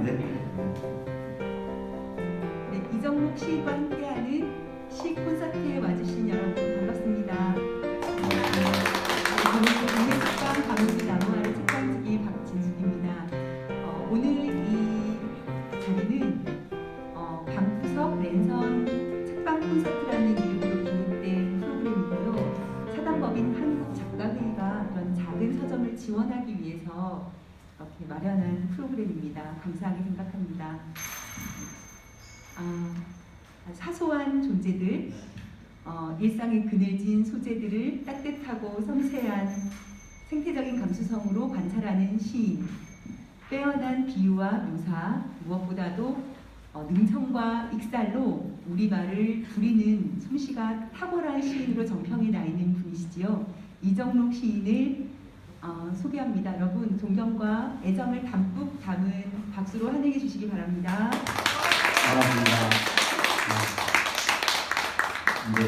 네, 이정록 시인과 함께하는 시 콘서트에 와주신 여러분 반갑습니다. 저는 국내책방 강원도 나무아래 책방지기 박진숙입니다. 오늘 이 자리는 방구석 랜선 책방 콘서트라는 이름으로 기획된 프로그램이고요. 사단법인 한국작가회의가 그런 작은 서점을 지원하기 위해서 이렇게 마련한 프로그램입니다. 감사하게 생각합니다. 사소한 존재들, 일상의 그늘진 소재들을 따뜻하고 섬세한 생태적인 감수성으로 관찰하는 시인, 빼어난 비유와 묘사, 무엇보다도 능청과 익살로 우리말을 부리는 솜씨가 탁월한 시인으로 정평이 나 있는 분이시지요. 이정록 시인을 소개합니다. 여러분 존경과 애정을 담뿍 담은 박수로 환영해 주시기 바랍니다. 반갑습니다. 근데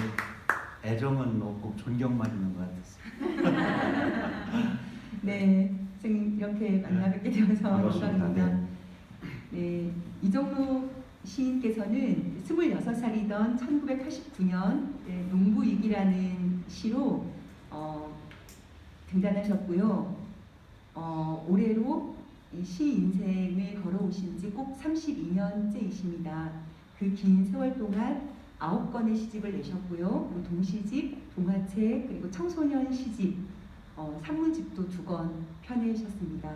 애정은 없고 존경만 있는 것 같았어요. 네, 지금 이렇게 만나 뵙게 되어서 반갑습니다. 영광입니다. 네, 이정록 시인께서는 26살이던 1989년 농부일기라는 시로 등단하셨고요. 올해로 시 인생을 걸어오신 지 꼭 32년째이십니다. 그 긴 세월 동안 9권의 시집을 내셨고요. 그리고 동시집, 동화책, 그리고 청소년 시집, 산문집도 2권 펴내셨습니다.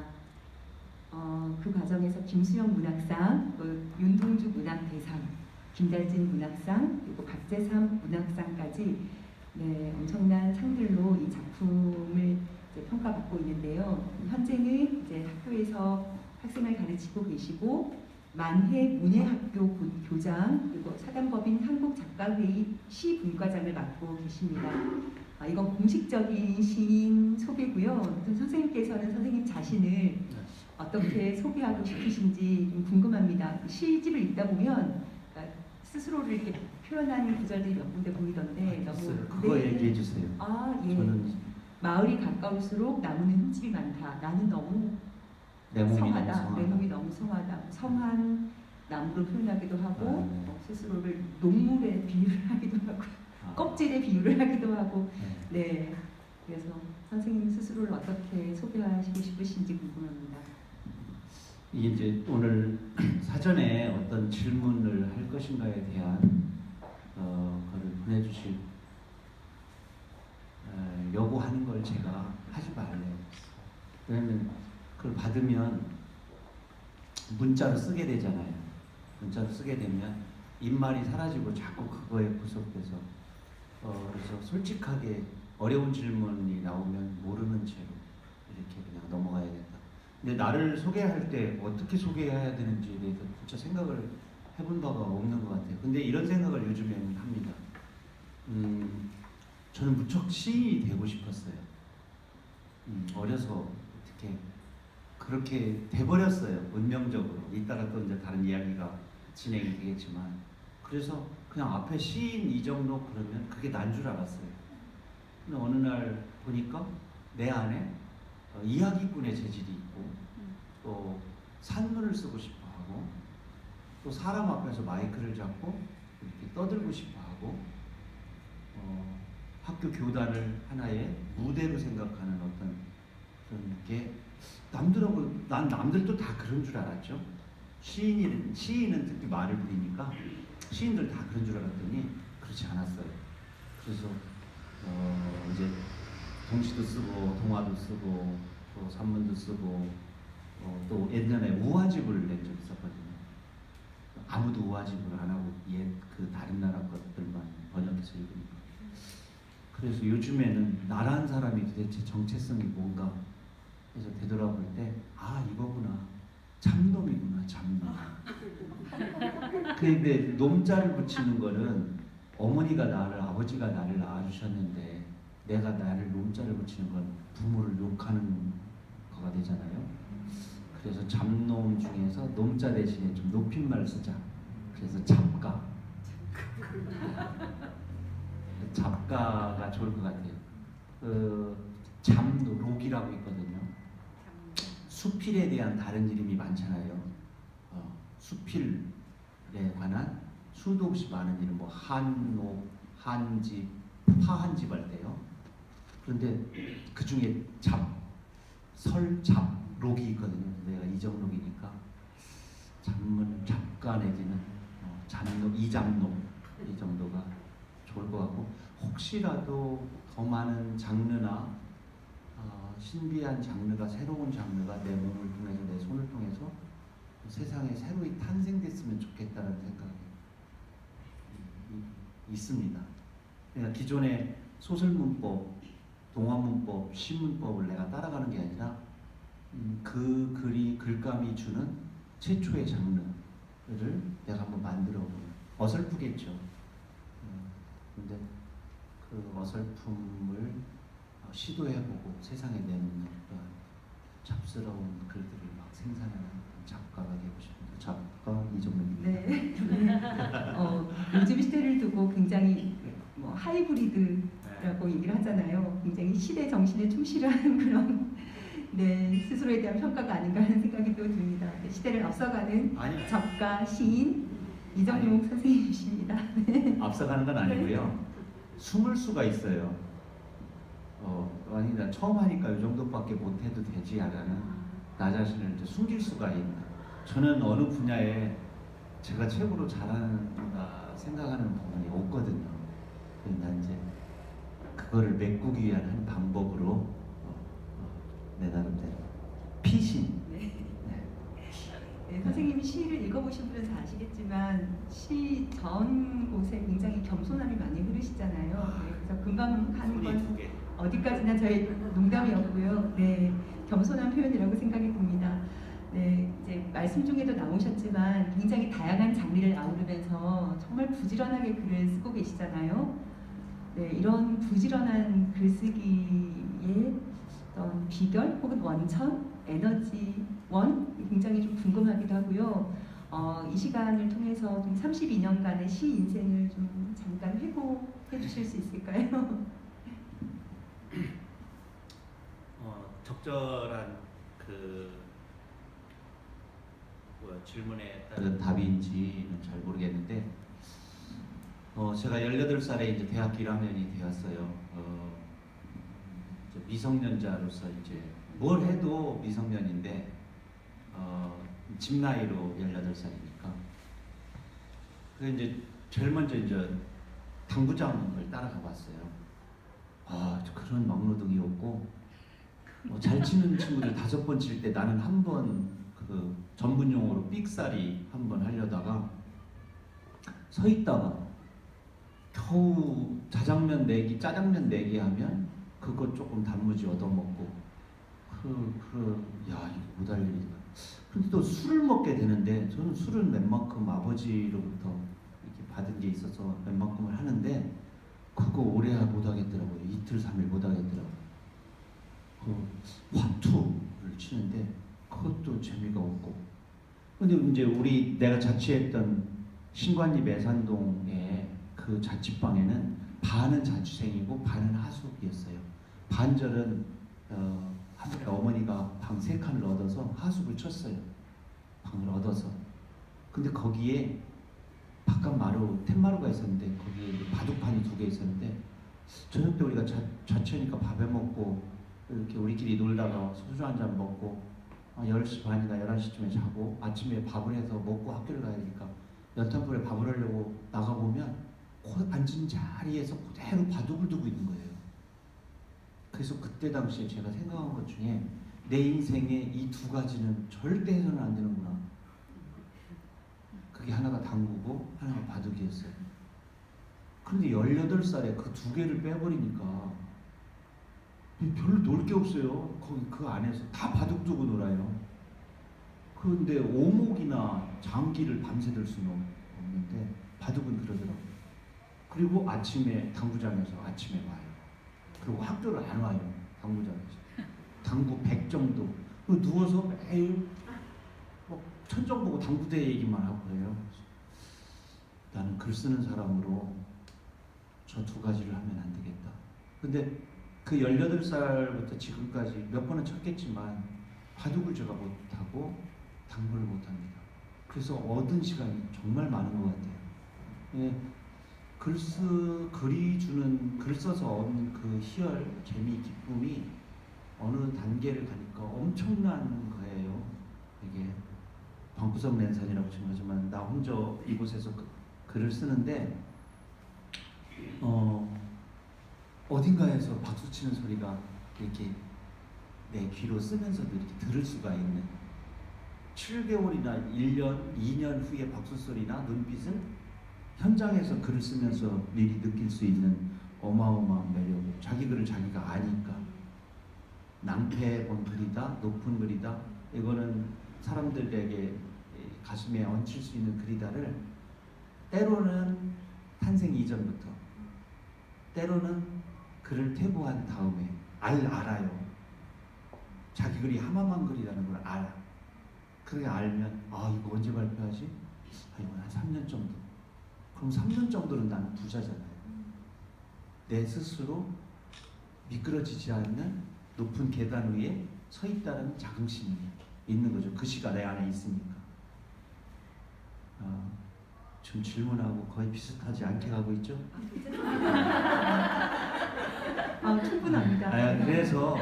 그 과정에서 김수영 문학상, 윤동주 문학대상, 김달진 문학상, 그리고 박재삼 문학상까지 엄청난 상들로 이 작품을 평가받고 있는데요. 현재는 이제 학교에서 학생을 가르치고 계시고 만해 문예학교 교장 그리고 사단법인 한국작가회의 시분과장을 맡고 계십니다. 이건 공식적인 시인 소개고요. 선생님께서는 선생님 자신을 어떻게 소개하고 싶으신지 좀 궁금합니다. 시집을 읽다 보면 스스로를 이렇게 표현하는 구절들이 몇 군데 보이던데 너무 그거 얘기해 주세요. 예. 저는 마을이 가까울수록 나무는 흠집이 많다. 나는 너무 내 몸이 성하다. 너무 성하다. 내 몸이 너무 성하다. 성한 나무로 표현하기도 하고 네. 스스로를 녹물에 비유를 하기도 하고 껍질에 비유를 하기도 하고 네. 그래서 선생님 스스로를 어떻게 소개하시고 싶으신지 궁금합니다. 이게 이제 오늘 사전에 어떤 질문을 할 것인가에 대한 거를 보내주실 요구하는 걸 제가 하지 말래요. 왜냐면 그걸 받으면 문자로 쓰게 되잖아요. 문자로 쓰게 되면 입말이 사라지고 자꾸 그거에 구속돼서 그래서 솔직하게 어려운 질문이 나오면 모르는 채로 이렇게 그냥 넘어가야 된다. 근데 나를 소개할 때 어떻게 소개해야 되는지에 대해서 진짜 생각을 해본 바가 없는 것 같아요. 근데 이런 생각을 요즘에는 합니다. 저는 무척 시인이 되고 싶었어요. 어려서 어떻게 그렇게 돼버렸어요. 운명적으로. 이따가 또 이제 다른 이야기가 진행이 되겠지만 그래서 그냥 앞에 시인 이정록 그러면 그게 난 줄 알았어요. 근데 어느 날 보니까 내 안에 이야기꾼의 재질이 있고 또 산문을 쓰고 싶어하고 또 사람 앞에서 마이크를 잡고 이렇게 떠들고 싶어하고 학교 교단을 하나의 무대로 생각하는 어떤 그런 게 남들하고 난 남들도 다 그런 줄 알았죠. 시인은 특히 말을 부리니까 시인들 다 그런 줄 알았더니 그렇지 않았어요. 그래서 이제 동시도 쓰고 동화도 쓰고 또 산문도 쓰고 또 옛날에 우화집을 낸 적이 있었거든요. 아무도 우화집을 안 하고 그 다른 나라 것들만 번역해서 읽으니까. 그래서 요즘에는 나란 사람이 도대체 정체성이 뭔가 해서 되돌아볼 때 이거구나. 참놈이구나. 참놈. 근데 놈자를 붙이는 거는 어머니가 나를 아버지가 나를 낳아주셨는데 내가 나를 놈자를 붙이는 건 부모를 욕하는 거가 되잖아요. 그래서 잡놈 중에서 놈자 대신에 좀 높임말 쓰자. 그래서 잡가. 잡가가 좋을 것 같아요. 잠도 록이라고 있거든요. 수필에 대한 다른 이름이 많잖아요. 수필에 관한 수도 없이 많은 이름, 뭐 한옥, 한집, 파한집 할 때요. 그런데 그 중에 설잡록이 있거든요. 내가 이정록이니까 잡문, 잡가 내지는 잡록, 이잡록 이 정도가 좋을 것 같고, 혹시라도 더 많은 장르나 신비한 장르가, 새로운 장르가 내 몸을 통해서, 내 손을 통해서 세상에 새로이 탄생됐으면 좋겠다는 생각이 있습니다. 그러니까 기존의 소설 문법, 동화 문법, 시문법을 내가 따라가는 게 아니라 그 글감이 주는 최초의 장르를 내가 한번 만들어 보는, 어설프겠죠. 근데 그 어설픔을 시도해보고 세상에 내놓는 그런 잡스러운 글들을 막 생산하는 작가가 되고 싶습니다. 작가 이정록입니다. 네. 요즘 시대를 두고 굉장히 뭐 하이브리드라고 얘기를 하잖아요. 굉장히 시대 정신에 충실한 그런 네, 스스로에 대한 평가가 아닌가 하는 생각이 또 듭니다. 네, 시대를 앞서가는 작가, 시인 이정록 선생님이십니다. 네. 앞서가는 건 아니고요. 숨을 수가 있어요. 아니 나 처음 하니까 이 정도밖에 못해도 되지 라는 나 자신을 이제 숨길 수가 있는. 저는 어느 분야에 제가 최고로 잘한다 생각하는 부분이 없거든요. 난 이제 그거를 메꾸기 위한 한 방법으로 내 나름대로 피신. 네, 선생님이 시를 읽어보신 분은 다 아시겠지만 시 전 곳에 굉장히 겸손함이 많이 흐르시잖아요. 네, 그래서 금방 하는 건 어디까지나 저희 농담이었고요. 네, 겸손한 표현이라고 생각이 듭니다. 네, 이제 말씀 중에도 나오셨지만 굉장히 다양한 장르를 아우르면서 정말 부지런하게 글을 쓰고 계시잖아요. 네, 이런 부지런한 글쓰기의 어떤 비결 혹은 원천, 에너지원 굉장히 좀 궁금하기도 하고요. 이 시간을 통해서 좀 32년간의 시 인생을 좀 잠깐 회고해 주실 수 있을까요? 적절한 그 질문에 따른 답인지는 잘 모르겠는데, 제가 18살에 이제 대학 1학년이 되었어요. 이제 미성년자로서 이제 뭘 해도 미성년인데 집 나이로 18살이니까. 그래서 이제 제일 먼저 이제 당구장을 따라가 봤어요. 그런 막노동이었고, 잘 치는 친구들 5번 칠 때 나는 한 번 그 전문 용어로 삑사리 한 번 하려다가 서 있다가 겨우 짜장면 내기 하면 그거 조금 단무지 얻어먹고 야 이거 못할 일이다. 근데 또 술을 먹게 되는데, 저는 술은 웬만큼 아버지로부터 이렇게 받은 게 있어서 웬만큼을 하는데 그거 오래 못 하겠더라고요. 이틀 3일 못 하겠더라고요. 그 화투를 치는데 그것도 재미가 없고. 근데 이제 내가 자취했던 신관리 매산동의 그 자취방에는 반은 자취생이고 반은 하숙이었어요. 반절은 어머니가 방 3칸을 얻어서 하숙을 쳤어요. 방을 얻어서. 근데 거기에 바깥 마루, 텐마루가 있었는데 거기에 바둑판이 2개 있었는데, 저녁 때 우리가 자취하니까 밥해 먹고 이렇게 우리끼리 놀다가 소주 한잔 먹고 10시 반이나 11시쯤에 자고 아침에 밥을 해서 먹고 학교를 가야 되니까 연탄불에 밥을 하려고 나가보면 앉은 자리에서 그대로 바둑을 두고 있는 거예요. 그래서 그때 당시에 제가 생각한 것 중에 내 인생에 이 2가지는 절대 해서는 안 되는구나. 그게 하나가 당구고 하나가 바둑이었어요. 그런데 18살에 그 2개를 빼버리니까 별로 놀 게 없어요. 거기 그 안에서 다 바둑 두고 놀아요. 그런데 오목이나 장기를 밤새들 수는 없는데 바둑은 그러더라고요. 그리고 아침에 당구장에서 아침에 와요. 그리고 학교를 안 와요. 당구장에서. 당구 100 정도. 그리고 누워서 매일 천정 보고 당구대 얘기만 하고 그래요. 나는 글 쓰는 사람으로 저 2가지를 하면 안 되겠다. 근데 그 18살부터 지금까지 몇 번은 쳤겠지만 바둑을 제가 못하고 당구를 못합니다. 그래서 얻은 시간이 정말 많은 것 같아요. 예, 글이 주는 글 써서 얻는 그 희열, 재미, 기쁨이 어느 단계를 가니까 엄청난 거예요. 이게 방구석 랜선이라고称하지만 나 혼자 이곳에서 글을 쓰는데 어딘가에서 박수 치는 소리가 이렇게 내 귀로 쓰면서도 이렇게 들을 수가 있는 7개월이나 1년, 2년 후에 박수 소리나 눈빛은 현장에서 글을 쓰면서 미리 느낄 수 있는 어마어마한 매력. 자기 글을 자기가 아니까 낭패본 글이다, 높은 글이다. 이거는 사람들에게 가슴에 얹힐 수 있는 글이다를 때로는 탄생 이전부터, 때로는 글을 퇴보한 다음에 알아요. 자기 글이 하마만 글이라는 걸 알아. 그게 알면 이거 언제 발표하지? 이거 한 3년 정도. 그럼 3년 정도는 나는 부자잖아요. 내 스스로 미끄러지지 않는 높은 계단 위에 서 있다는 자긍심이 있는 거죠. 그 시가 내 안에 있으니까. 지금 질문하고 거의 비슷하지 않게 가고 있죠? 충분합니다. 그래서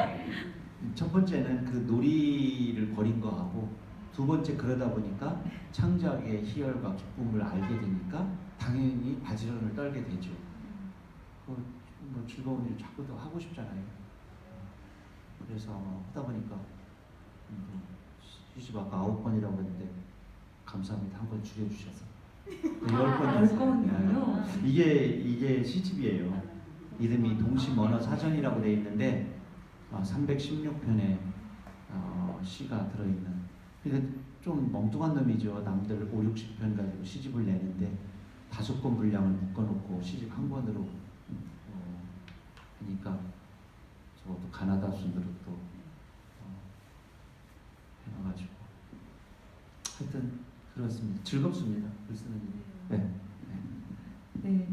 첫 번째는 그 놀이를 버린 거하고 두 번째 그러다 보니까 창작의 희열과 기쁨을 알게 되니까 당연히 바지런을 떨게 되죠. 뭐 즐거운 일 자꾸 더 하고 싶잖아요. 그래서 하다 보니까 시집 아까 9번이라고 했는데 감사합니다. 한 번 줄여주셔서 10번이요? 이게 시집이에요. 이름이 동심 언어 사전이라고 되어 있는데 316편의 시가 들어있는. 그러니까 좀 멍뚱한 놈이죠. 남들 5, 60편 가지고 시집을 내는데 5권 분량을 묶어놓고 시집 한 권으로 하니까 저것도 가나다 순으로 또 해놔가지고 하여튼 그렇습니다. 즐겁습니다. 글 쓰는 일이. 네,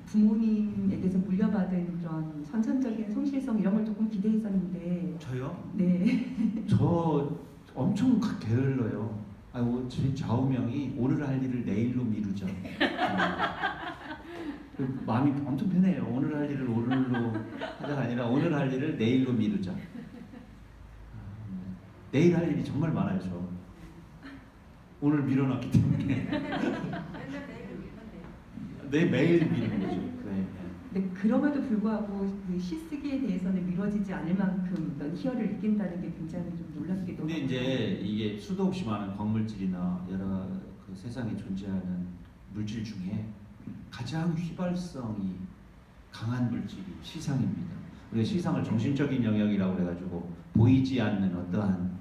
부모님에게서 물려받은 그런 선천적인 성실성 이런 걸 조금 기대했었는데. 저요? 네. 저 엄청 게을러요. 제 좌우명이 오늘 할 일을 내일로 미루자. 마음이 엄청 편해요. 오늘 할 일을 오늘로 하자가 아니라 오늘 할 일을 내일로 미루자. 내일 할 일이 정말 많아요. 저 오늘 미뤄놨기 때문에 매일 미루는 거죠. 네, 그럼에도 불구하고 그 시쓰기에 대해서는 미뤄지지 않을 만큼 어떤 희열을 느낀다는 게 굉장히 좀 놀랍기도 하고. 근데 이제 이게 수도 없이 많은 광물질이나 여러 그 세상에 존재하는 물질 중에 가장 휘발성이 강한 물질이 시상입니다. 우리가 시상을 정신적인 영역이라고 그래가지고 보이지 않는 어떠한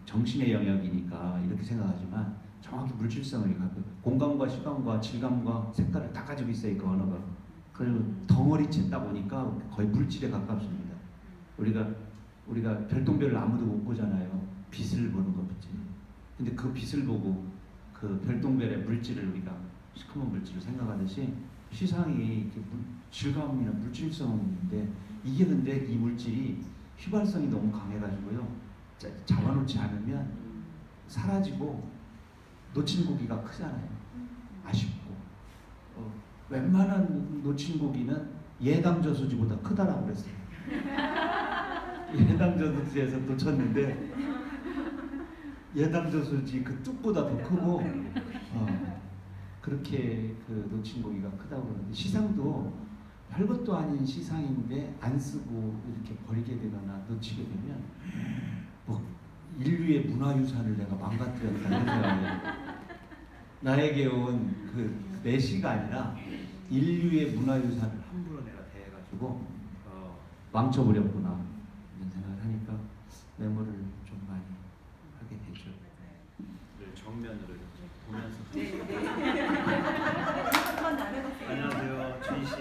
정신의 영역이니까 이렇게 생각하지만 정확히 물질성을 갖고 공간과 시간과 질감과 색깔을 다 가지고 있어요. 그 언어가. 그리고 덩어리채다 보니까 거의 물질에 가깝습니다. 우리가 별똥별을 아무도 못 보잖아요. 빛을 보는 것뿐이지. 근데 그 빛을 보고 그 별똥별의 물질을 우리가 시커먼 물질을 생각하듯이 시상이 질감이나 물질성인데 이게 근데 이 물질이 휘발성이 너무 강해가지고요. 잡아놓지 않으면 사라지고 놓친 고기가 크잖아요. 아쉽고 웬만한 놓친 고기는 예당 저수지보다 크다라고 그랬어요. 예당 저수지에서 놓쳤는데 예당 저수지 그 뚝보다 더 크고 그렇게 그 놓친 고기가 크다고 그러는데 시상도 별것도 아닌 시상인데 안 쓰고 이렇게 버리게 되거나 놓치게 되면 뭐 인류의 문화유산을 내가 망가뜨렸다 이런 생각이 나에게 온 그 내 시가 아니라 인류의 문화유산을 함부로 내가 대해가지고 망쳐버렸구나 이런 생각을 하니까 메모를 좀 많이 하게 되죠. 정면으로 보면서. 안녕하세요, 주희 씨.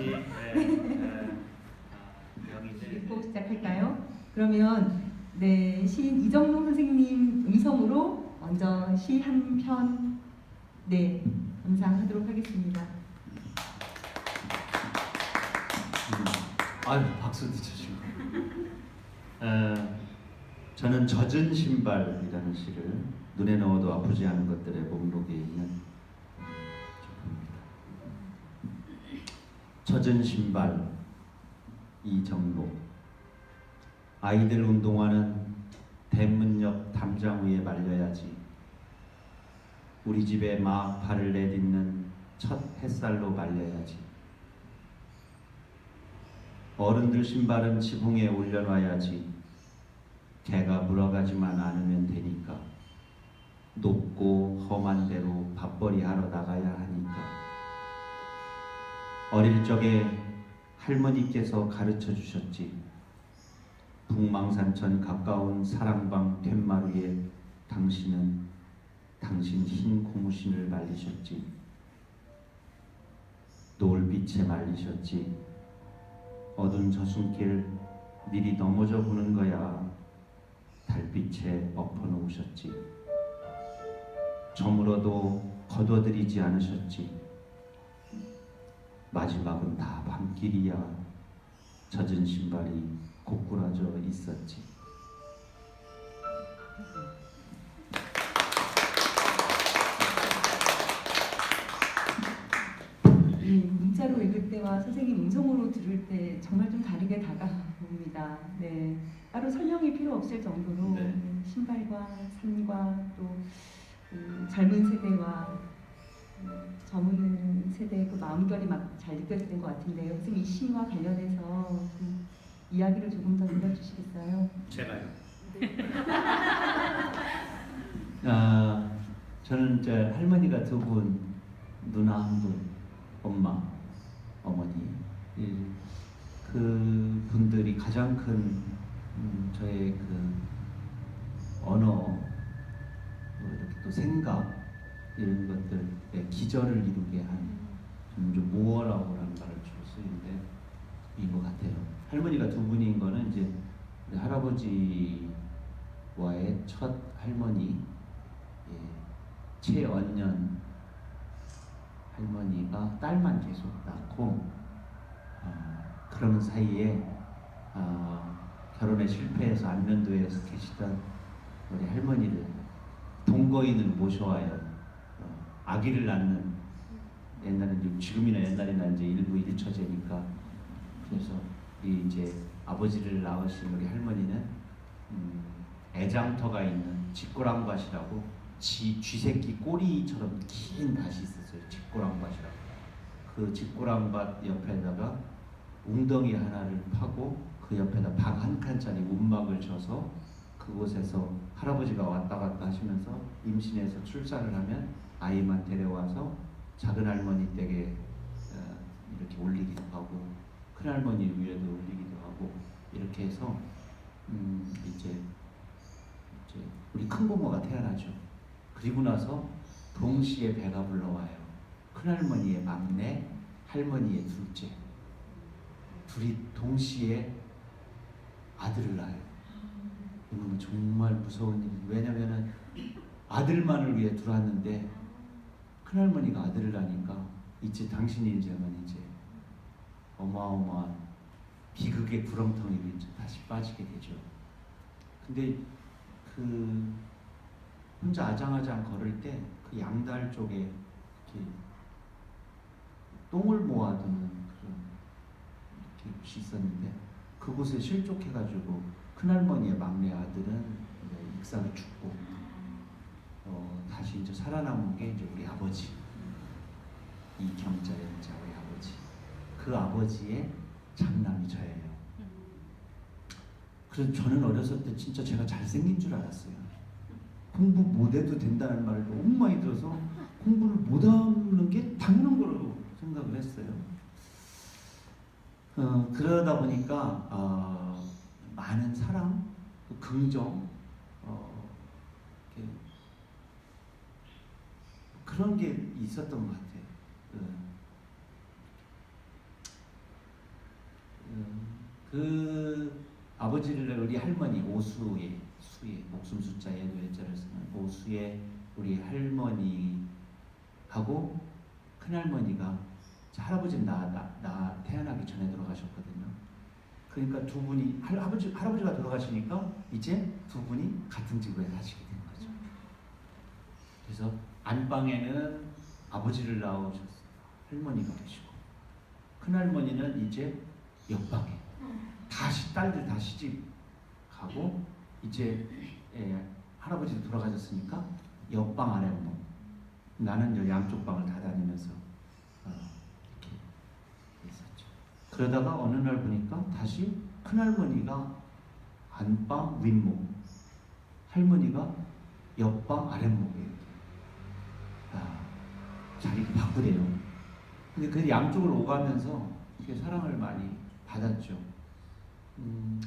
읽고 시작할까요? 그러면 네, 시인 이정록 선생님 음성으로 먼저 시 한 편 감상하도록 하겠습니다. 아유 박수도 쳐주고. 저는 젖은 신발이라는 시를 눈에 넣어도 아프지 않은 것들의 목록에 있는 작품입니다. 젖은 신발 이정록. 아이들 운동화는 대문 옆 담장 위에 말려야지. 우리 집에 막 발을 내딛는 첫 햇살로 말려야지. 어른들 신발은 지붕에 올려놔야지. 개가 물어가지만 않으면 되니까. 높고 험한 데로 밥벌이 하러 나가야 하니까. 어릴 적에 할머니께서 가르쳐 주셨지. 북망산천 가까운 사랑방 툇마루에 당신은 당신 흰 고무신을 말리셨지. 노을빛에 말리셨지. 어두운 저승길 미리 넘어져 보는 거야. 달빛에 엎어놓으셨지. 저물어도 거둬들이지 않으셨지. 마지막은 다 밤길이야. 젖은 신발이 고꾸라져 있었지. 문자로 읽을 때와 선생님 음성으로 들을 때 정말 좀 다르게 다가옵니다. 네, 따로 설명이 필요 없을 정도로 네. 신발과 삶과 또 젊은 세대와 저무는 세대의 그 마음결이 막 잘 느껴지는 것 같은데요. 선생님 이 시와 관련해서 좀 이야기를 조금 더 들려주시겠어요? 제가요. 저는 이제 할머니가 두 분, 누나 한 분, 엄마, 어머니 그 분들이 가장 큰 저의 그 언어, 뭐 이렇게 또 생각 이런 것들의 기저를 이루게 한 좀 모어라고 하는 말을 주로 쓰는데 인 것 같아요. 할머니가 두 분인 거는 이제 우리 할아버지와의 첫 할머니 최언년 할머니가 딸만 계속 낳고 그러는 사이에 결혼에 실패해서 안면도에서 계시던 우리 할머니를 동거인을 모셔와요. 아기를 낳는 옛날에는 지금이나 옛날이나 이제 일부 일처제니까 그래서 이 이제 아버지를 낳으신 우리 할머니는 애장터가 있는 직고랑밭이라고 쥐새끼 꼬리처럼 긴 밭이 있었어요. 직고랑밭이라고. 그 직고랑밭 옆에다가 웅덩이 하나를 파고 그 옆에다 방 한 칸짜리 움막을 져서 그곳에서 할아버지가 왔다 갔다 하시면서 임신해서 출산을 하면 아이만 데려와서 작은 할머니 댁에 이렇게 올리기도 하고 큰 할머니 위에도 올리기도 하고 이렇게 해서 이제 우리 큰 고모가 태어나죠. 그리고 나서 동시에 배가 불러와요. 큰 할머니의 막내, 할머니의 둘째. 둘이 동시에 아들을 낳아요. 이건 정말 무서운 일이에요. 왜냐면은 아들만을 위해 들어왔는데 큰할머니가 아들을 낳으니까 이제 당신이 이제는 이제 어마어마한 비극의 구렁텅이로 이제 다시 빠지게 되죠. 근데 그 혼자 아장아장 걸을 때 그 양다리 쪽에 이렇게 똥을 모아두는 그런 이렇게 곳이 있었는데 그곳에 실족해가지고 큰할머니의 막내 아들은 익사로 죽고 다시 이제 살아남은 게 이제 우리 아버지 이경자의 우리 아버지 그 아버지의 장남이 저예요. 그래서 저는 어렸을 때 진짜 제가 잘생긴 줄 알았어요. 공부 못해도 된다는 말을 너무 많이 들어서 공부를 못하는 게 당연한 거라고 생각을 했어요. 그러다 보니까 많은 사랑, 긍정, 이렇게 그런 게 있었던 것 같아요. 그 아버지를 우리 할머니 오수의 수의 목숨 숫자에 뇌자를 쓰는 오수의 우리 할머니하고 큰 할머니가 할아버지는 나 태어나기 전에 돌아가셨거든요. 그 그러니까 두 분이 할아버지가 돌아가시니까 이제 두 분이 같은 집에 사시게 된 거죠. 그래서 안방에는 아버지를 낳으셨어요. 할머니가 계시고 큰할머니는 이제 옆방에 다시 딸들 다 시집 가고 이제 할아버지도 돌아가셨으니까 옆방 아래방 나는 저 양쪽 방을 다 다니면서 이렇게 있었죠. 그러다가 어느 날 보니까 다시 큰할머니가 안방 윗목, 할머니가 옆방 아랫목에 자리를 바꾸래요. 근데 그 양쪽을 오가면서 이렇게 사랑을 많이 받았죠.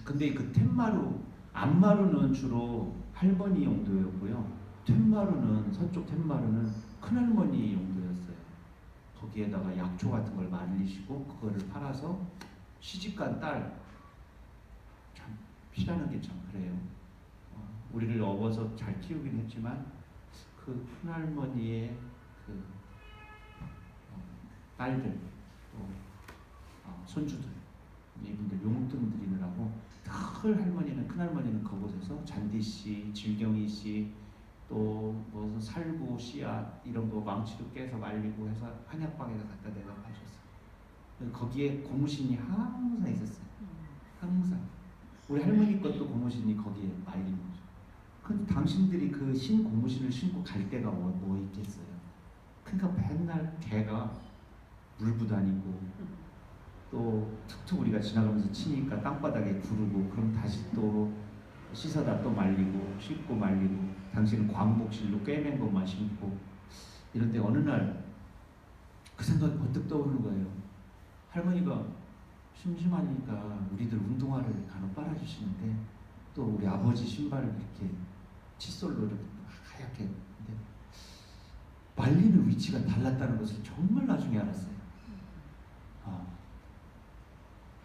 근데 그 텐마루, 안마루는 주로 할머니 용도였고요. 텐마루는 서쪽 텐마루는 큰할머니 용도였어요. 거기에다가 약초 같은 걸 말리시고 그거를 팔아서 시집간 딸 참 피라는 게 참 그래요. 우리를 업어서 잘 키우긴 했지만 그 큰할머니의 그 딸들 또 손주들 이분들 용돈 드리느라고 늘 할머니는 큰할머니는 그곳에서 잔디씨, 질경이씨 또 뭐 살구, 씨앗 이런 거 망치도 깨서 말리고 해서 한약방에다 갖다 대다 파셨어요. 거기에 고무신이 항상 있었어요. 항상 우리 할머니 것도 고무신이 거기에 말린 거죠. 근데 당신들이 그 신 고무신을 신고 갈 데가 뭐 있겠어요. 그러니까 맨날 개가 물고 다니고 또 툭툭 우리가 지나가면서 치니까 땅바닥에 구르고 그럼 다시 또 씻어다 또 말리고 씻고 말리고 당신은 광복실로 꿰맨 것만 신고 이런데 어느 날 그 생각이 번뜩 떠오르는 거예요. 할머니가 심심하니까 우리들 운동화를 간혹 빨아주시는데 또 우리 아버지 신발을 이렇게 칫솔로 이렇게 하얗게 근데 말리는 위치가 달랐다는 것을 정말 나중에 알았어요.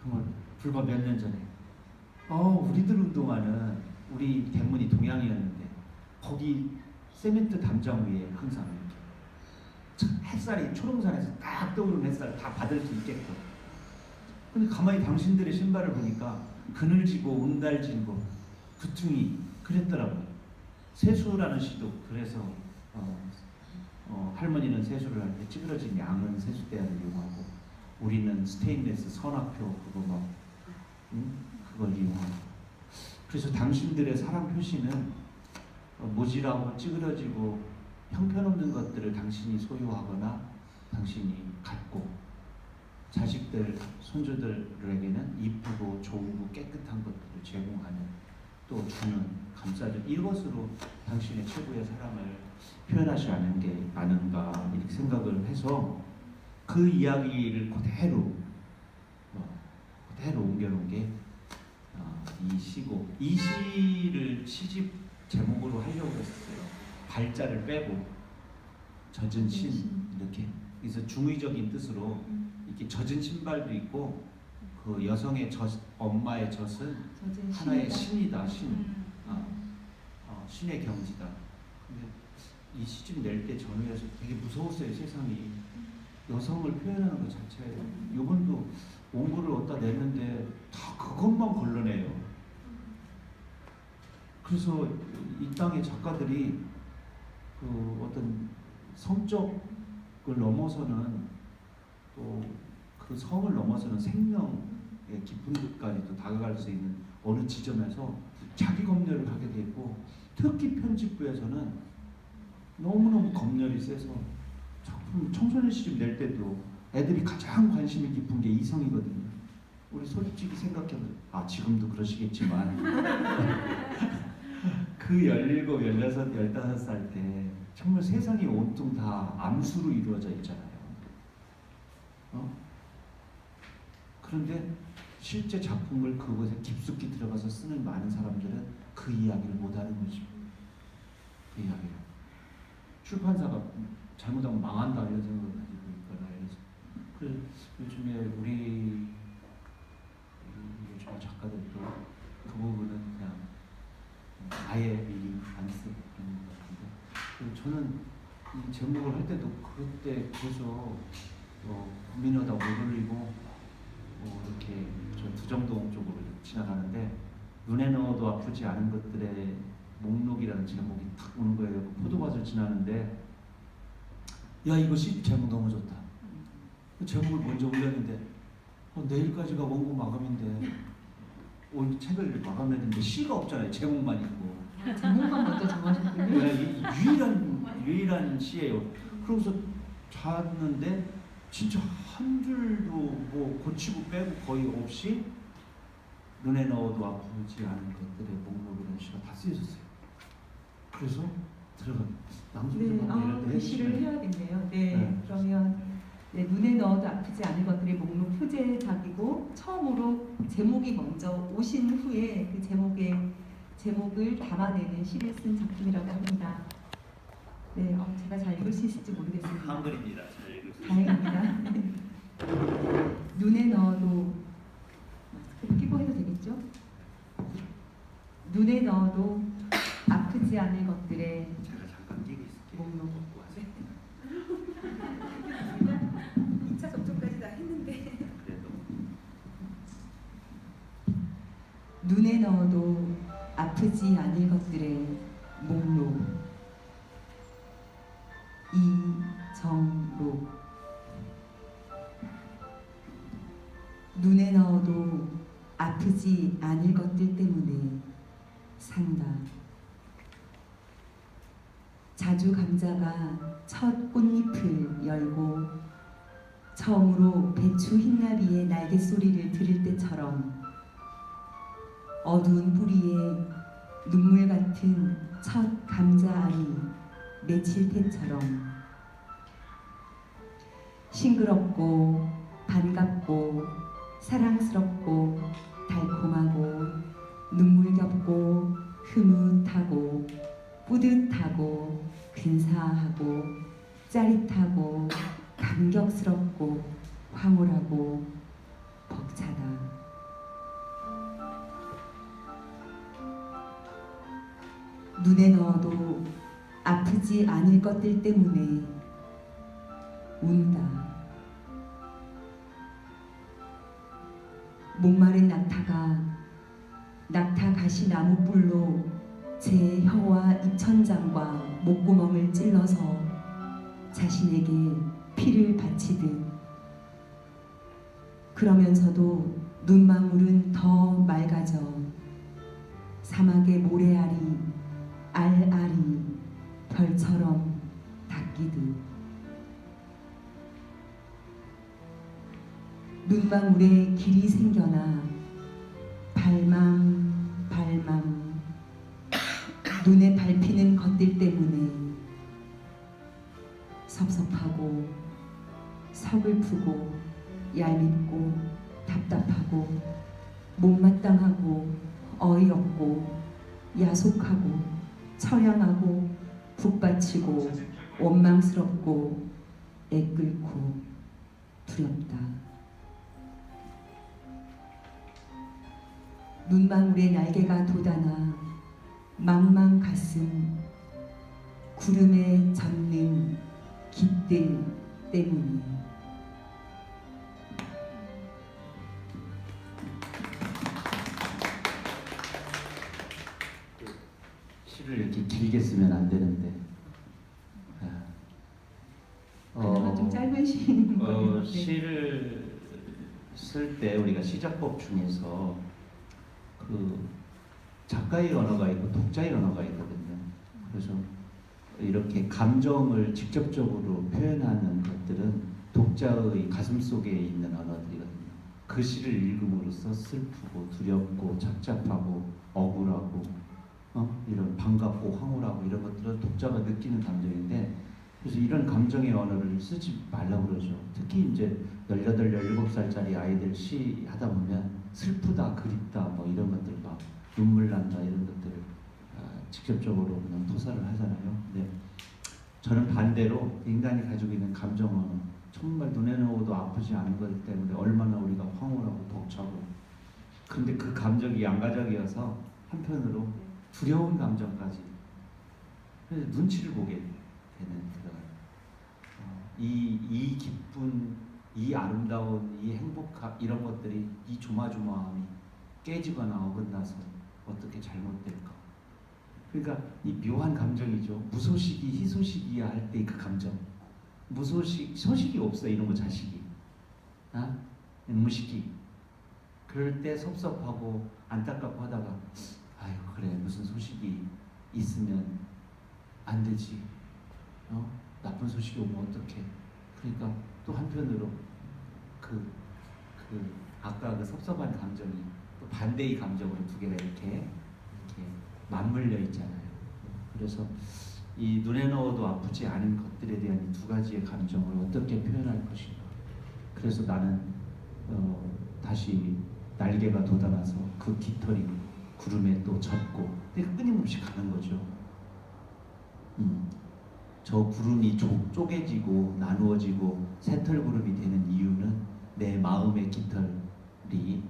정말 불과 몇 년 전에 우리들 운동화는 우리 대문이 동양이었는데 거기 세멘트 담장 위에 항상 이렇게 햇살이 초롱산에서 딱 떠오르는 햇살 다 받을 수 있겠고 근데 가만히 당신들의 신발을 보니까 그늘지고 웅달지고 구퉁이 그랬더라고요. 세수라는 시도 그래서 할머니는 세수를 할 때 찌그러진 양은 세수대야를 이용하고 우리는 스테인레스 선악표 그거 그걸 이용하고 그래서 당신들의 사랑 표시는 모질하고 찌그러지고 형편없는 것들을 당신이 소유하거나 당신이 갖고 자식들, 손주들에게는 이쁘고 좋고 깨끗한 것들을 제공하는 또 주는 감싸주는 이것으로 당신의 최고의 사랑을 표현하지 않은 게 아닌가 이렇게 생각을 해서 그 이야기를 그대로 옮겨놓은 게 이 시고 이 시를 시집 제목으로 하려고 했어요. 발자를 빼고 젖은 신 이렇게 그래서 중의적인 뜻으로 이렇게 젖은 신발도 있고 그 여성의 엄마의 젖은 하나의 신이다 신의 경지다. 근데 이 시집 낼 때 전후에서 되게 무서웠어요. 세상이 여성을 표현하는 것 자체에 요번도 원고를 어디다 냈는데 다 그것만 걸러내요. 그래서 이 땅의 작가들이 그 어떤 성적을 넘어서는 또 그 성을 넘어서는 생명의 깊은 곳까지도 다가갈 수 있는 어느 지점에서 자기 검열을 하게 되고 특히 편집부에서는 너무너무 검열이 세서 작품 청소년 시집 낼 때도 애들이 가장 관심이 깊은 게 이성이거든요. 우리 솔직히 생각해보면 지금도 그러시겠지만 그 17, 16, 15살 때 정말 세상이 온통 다 암수로 이루어져 있잖아요. 그런데 실제 작품을 그곳에 깊숙이 들어가서 쓰는 많은 사람들은 그 이야기를 못하는 거죠. 그 이야기를. 출판사가 잘못하면 망한다 이런 생각을 가지고 있거나 이래서 그래서 요즘에 우리 요즘 작가들도 그 부분은 그냥 아예 안 쓰고 그런 것 같은데 저는 이 제목을 할 때도 그때 계속 고민하다 못 올리고 이렇게 저 두정동 쪽으로 지나가는데 눈에 넣어도 아프지 않은 것들의 목록이라는 제목이 탁 오는 거예요. 포도밭을 지나는데 야 이거 시 제목 너무 좋다. 그 제목을 먼저 올렸는데 내일까지가 원고 마감인데 오늘 책을 마감해야 되는데 시가 없잖아요. 제목만 있고. 제목만 먼저 정하셨군요. 유일한 시예요. 그러고서 잤는데 진짜 한 줄도 뭐 고치고 빼고 거의 없이 눈에 넣어도 아프지 않은 것들의 목록이라는 시가 다 쓰여졌어요. 그래서 들어가 낭송 네, 좀 하고 이럴 때 글씨를 해야겠네요. 네, 네. 그러면 네, 눈에 넣어도 아프지 않을 것들의 목록 표제작이고 처음으로 제목이 먼저 오신 후에 그 제목을 담아내는 시를 쓴 작품이라고 합니다. 네, 제가 잘 읽을 수 있을지 모르겠습니다. 한글입니다. 잘 읽으세요. 다행입니다. 네. 눈에 넣어도 마스크를 끼고 해도 되겠죠? 눈에 넣어도 아프지 않을 것들의 제가 잠깐 끼고 있을게요. 목록. 먹고 하세요. 2차 접종까지 다 했는데 그래도 눈에 넣어도 아프지 않을 것들의 목록. 이정록. 눈에 넣어도 아프지 않을 것들 때문에 산다. 자주 감자가 첫 꽃잎을 열고 처음으로 배추 흰나비의 날개 소리를 들을 때처럼 어두운 뿌리에 눈물 같은 첫 감자알이 맺힐 때처럼 싱그럽고 반갑고 사랑스럽고 달콤하고 눈물겹고 흐뭇하고 뿌듯하고 근사하고 짜릿하고 감격스럽고 황홀하고 벅차다. 눈에 넣어도 아프지 않을 것들 때문에 운다. 목마른 낙타 가시 나무뿔로 제 혀와 입천장과 목구멍을 찔러서 자신에게 피를 바치듯 그러면서도 눈망울은 더 맑아져 사막의 모래알이 알알이 별처럼 닦이듯 눈망울에 길이 생겨나 발망 눈에 밟히는 것들 때문에 섭섭하고 서글프고 얄밉고 답답하고 못마땅하고 어이없고 야속하고 처량하고 북받치고 원망스럽고 애끓고 두렵다. 눈망울에 날개가 돋아나 망망 가슴 구름에 젖는 깃들 때문에 시를 이렇게 길게 쓰면 안 되는데 그나마 좀 짧은 시인 거예요. 네. 시를 쓸 때 우리가 시작법 중에서 그 작가의 언어가 있고 독자의 언어가 있거든요. 그래서 이렇게 감정을 직접적으로 표현하는 것들은 독자의 가슴 속에 있는 언어들이거든요. 그 시를 읽음으로써 슬프고 두렵고 착잡하고 억울하고 이런 반갑고 황홀하고 이런 것들은 독자가 느끼는 감정인데 그래서 이런 감정의 언어를 쓰지 말라고 그러죠. 특히 이제 18, 17살짜리 아이들 시 하다 보면 슬프다, 그립다 뭐 이런 것들 막 눈물 난다 이런 것들을 직접적으로 그냥 토사를 하잖아요. 근데 저는 반대로 인간이 가지고 있는 감정 언어 정말 눈에 넣어도 아프지 않은 것 때문에 얼마나 우리가 황홀하고 벅차고 근데 그 감정이 양가적이어서 한편으로 두려운 감정까지 그래서 눈치를 보게 되는 그런 이 기쁜 이 아름다운 이 행복함 이런 것들이 이 조마조마함이 깨지거나 어긋나서 어떻게 잘못될까? 그러니까 이 묘한 감정이죠. 무소식이 희소식이야 할 때 그 감정. 소식이 없어 이런 거 자식이. 아? 무식이. 그럴 때 섭섭하고 안타깝고 하다가 아유 그래 무슨 소식이 있으면 안 되지. 나쁜 소식이 오면 어떡해. 그러니까 또 한편으로 그 아까 그 섭섭한 감정이 또 반대의 감정으로 두 개가 이렇게 맞물려 있잖아요. 그래서 이 눈에 넣어도 아프지 않은 것들에 대한 이 두 가지의 감정을 어떻게 표현할 것인가. 그래서 나는 다시 날개가 돋아나서 그 깃털이 구름에 또 젖고 끊임없이 가는 거죠. 저 구름이 쪼개지고 나누어지고 새털구름이 되는 이유는 내 마음의 깃털이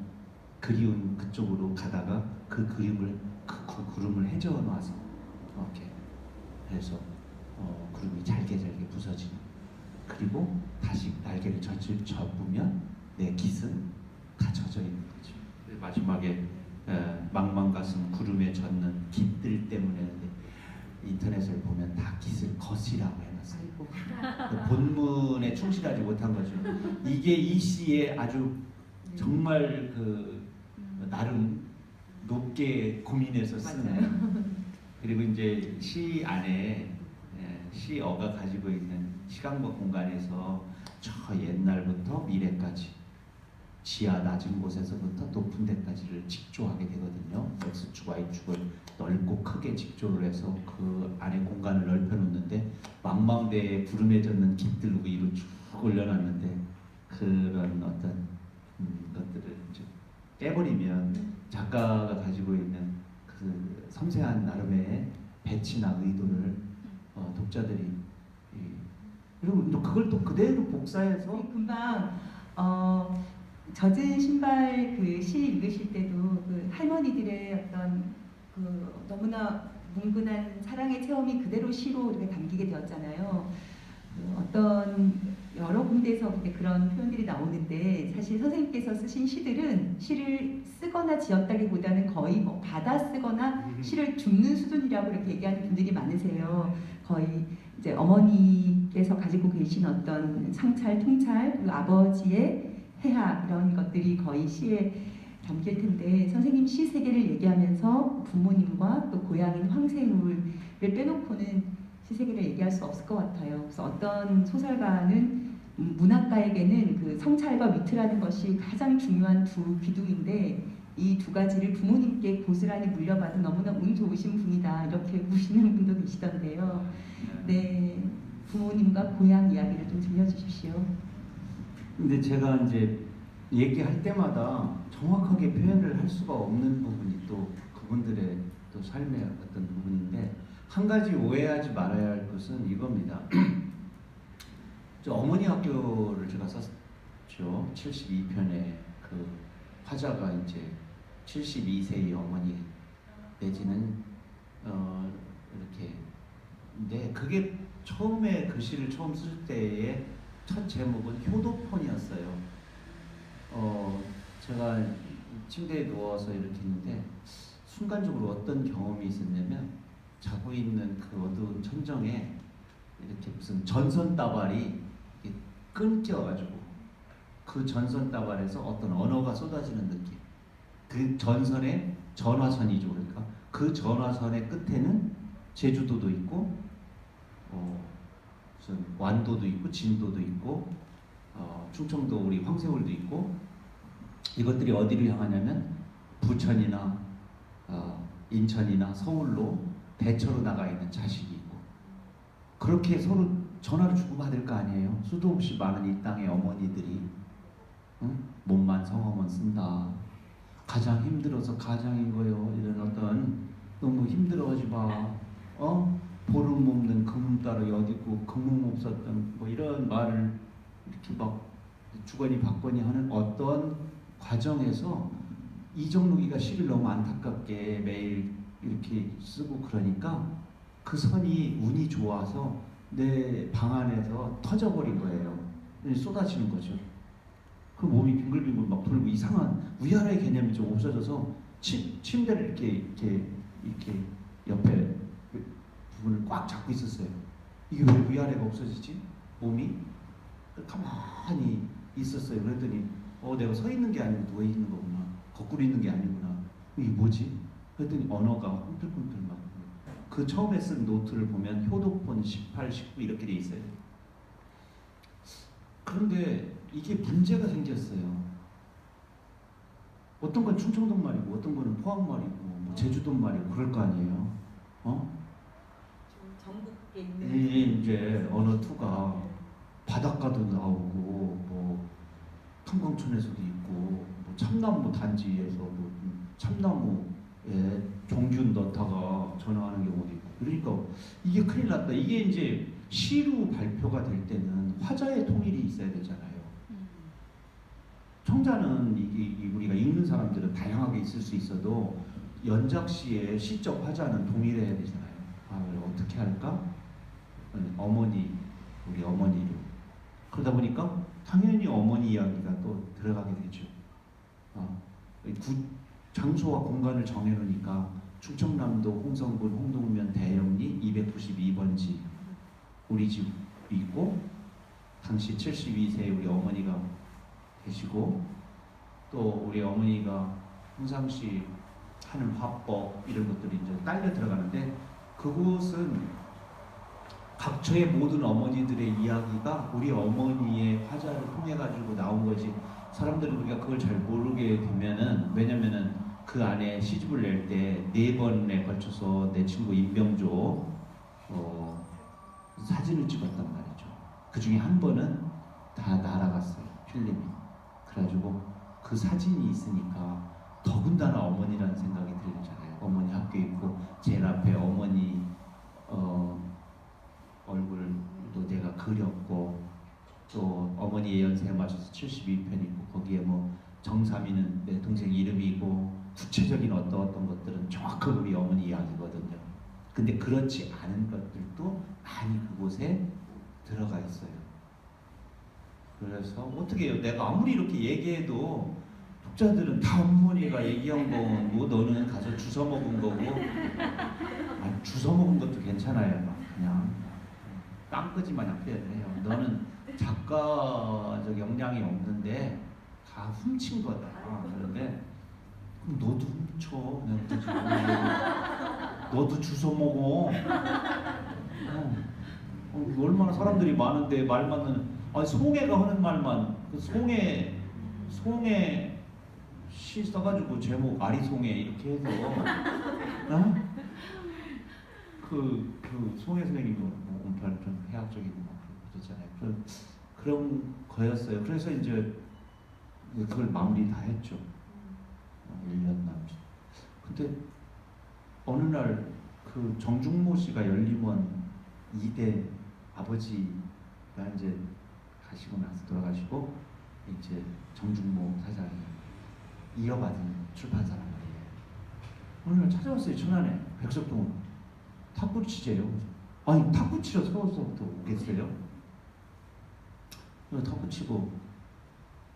그리운 그쪽으로 가다가 그 구름을 헤져 놔서 이렇게 해서 구름이 잘게 부서지는. 그리고 다시 날개를 접으면 내 깃은 다 젖어 있는 거죠. 마지막에 망망가슴 구름에 젖는 깃들 때문에 인터넷을 보면 다 깃을 겉이라고 해놨어요. 본문에 충실하지 못한 거죠. 이게 이 시에 아주 정말 나름 높게 고민해서 쓰는. 그리고 이제 시 안에 시어가 가지고 있는 시간과 공간에서 저 옛날부터 미래까지 지하 낮은 곳에서부터 높은 데까지를 직조하게 되거든요. X축, Y축을 넓고 크게 직조를 해서 그 안에 공간을 넓혀놓는데 망망대해 구름에 젖는 깃들 위로 쭉 올려놨는데 그런 어떤 것들을 이제 깨버리면 작가가 가지고 있는 그 섬세한 나름의 배치나 의도를 독자들이 그리고 또 그걸 또 그대로 복사해서 금방 젖은 신발 그 시 읽으실 때도 그 할머니들의 어떤 그 너무나 뭉근한 사랑의 체험이 그대로 시로 이렇게 담기게 되었잖아요. 어떤 여러 군데에서 그런 표현들이 나오는데 사실 선생님께서 쓰신 시들은 시를 쓰거나 지었다기보다는 거의 뭐 받아 쓰거나 시를 줍는 수준이라고 이렇게 얘기하는 분들이 많으세요. 거의 이제 어머니께서 가지고 계신 어떤 상찰, 통찰, 그리고 아버지의 해학 이런 것들이 거의 시에 담길 텐데 선생님 시 세계를 얘기하면서 부모님과 또 고향인 황새울을 빼놓고는 시 세계를 얘기할 수 없을 것 같아요. 그래서 어떤 소설가는 문학가에게는 그 성찰과 위트라는 것이 가장 중요한 두 기둥인데 이 두 가지를 부모님께 고스란히 물려받은 너무나 운 좋으신 분이다 이렇게 보시는 분도 계시던데요. 네, 부모님과 고향 이야기를 좀 들려주십시오. 근데 제가 이제 얘기할 때마다 정확하게 표현을 할 수가 없는 부분이 또 그분들의 또 삶의 어떤 부분인데 한 가지 오해하지 말아야 할 것은 이겁니다. 저 어머니 학교를 제가 썼죠. 72편의 그 화자가 이제 72세의 어머니 내지는 이렇게 근데 그게 처음에 그 시를 처음 쓸 때의 첫 제목은 효도폰이었어요. 제가 침대에 누워서 이렇게 있는데 순간적으로 어떤 경험이 있었냐면 자고 있는 그 어두운 천정에 이렇게 무슨 전선 따발이 끊겨가지고 그 전선 따발에서 어떤 언어가 쏟아지는 느낌. 그 전선에 전화선이죠. 그러니까 그 전화선의 끝에는 제주도도 있고 무슨 완도도 있고 진도도 있고 충청도 우리 황새울도 있고 이것들이 어디를 향하냐면 부천이나 인천이나 서울로 대처로 나가 있는 자식이 있고 그렇게 서로 전화를 주고받을 거 아니에요. 수도 없이 많은 이 땅의 어머니들이 몸만 성어만 쓴다. 가장 힘들어서 가장인 거예요. 이런 어떤 너무 힘들어하지 마. 보름 없는 금음 따로 어디고 금음 없었던 뭐 이런 말을 이렇게 막 주거니 받거니 하는 어떤 과정에서 이정록이가 시를 너무 안타깝게 매일 이렇게 쓰고 그러니까 그 선이 운이 좋아서 내 방 안에서 터져버린 거예요. 쏟아지는 거죠. 그 몸이 빙글빙글 막 돌고 이상한 위아래 개념이 좀 없어져서 침대를 이렇게 옆에 부분을 꽉 잡고 있었어요. 이게 왜 위아래가 없어지지? 몸이 가만히 있었어요. 그랬더니 내가 서 있는 게 아니고 누워 있는 거구나. 거꾸로 있는 게 아니구나. 이게 뭐지? 그랬더니 언어가 꿈틀꿈틀 막. 그 처음에 쓴 노트를 보면 효도폰 18, 19 이렇게 돼 있어요. 그런데 이게 문제가 생겼어요. 어떤 건 충청도 말이고 어떤 거는 포항 말이고 뭐 제주도 말이고 그럴 거 아니에요. 지금 전국에 있는 이제 언어 투가 바닷가도 나오고 뭐 탄광촌에서도 있고 뭐 참나무 단지에서 뭐 참나무에 종균 넣다가 전화하는 경우도 있고 그러니까 이게 큰일 났다. 이게 이제 시로 발표가 될 때는 화자의 통일이 있어야 되잖아요. 청자는 이게 우리가 읽는 사람들은 다양하게 있을 수 있어도 연작시의 시적 화자는 동일해야 되잖아요. 어떻게 할까? 우리 어머니로. 그러다 보니까 당연히 어머니 이야기가 또 들어가게 되죠. 장소와 공간을 정해놓으니까 충청남도 홍성군 홍동면 대영리 292번지 우리 집이 있고 당시 72세 우리 어머니가 계시고 또 우리 어머니가 평상시 하는 화법 이런 것들이 이제 딸려 들어가는데 그곳은 각처의 모든 어머니들의 이야기가 우리 어머니의 화자를 통해 가지고 나온 거지. 사람들은 우리가 그걸 잘 모르게 되면은 왜냐면은 그 안에 시집을 낼 때 4번에 걸쳐서 내 친구 임병조 사진을 찍었단 말이죠. 그 중에 한 번은 다 날아갔어요. 필름이. 그래가지고 그 사진이 있으니까 더군다나 어머니라는 생각이 들잖아요. 어머니 학교 있고 제일 앞에 어머니 얼굴도 내가 그렸고 또 어머니의 연세에 맞춰서 72편 있고 거기에 뭐 정삼이는 내 동생 이름이고 구체적인 어떤 것들은 정확하게 우리 어머니 이야기거든요. 근데 그렇지 않은 것들도 많이 그곳에 들어가 있어요. 그래서 어떻게 해요? 내가 아무리 이렇게 얘기해도 독자들은 다 어머니가 얘기한 거고 너는 가서 주워 먹은 거고 주워 먹은 것도 괜찮아요. 막 그냥 깡끄지 마냥 표현을 해요. 너는 작가적 역량이 없는데 다 훔친 거다. 그런데 그럼 너도 훔쳐. 너도 주워 먹어. 얼마나 사람들이 많은데 말 맞는 송해가 하는 말만 그 송해 시 써가지고 제목 아리송해 이렇게 해서 그 송해 선생님도 좀 해학적인 그러잖아요. 그런 거였어요. 그래서 이제 그걸 마무리 다 했죠. 1년 남짓. 근데 어느 날 그 정중모 씨가 열림원 2대 아버지가 이제 가시고 나서 돌아가시고 이제 정중모 사장이 이어받은 출판사란 말이에요. 어느 날 찾아왔어요. 천안에 백석동으로. 탁구 치재요. 아니 탁구 치러 서울서부터 오겠어요? 탁구 치고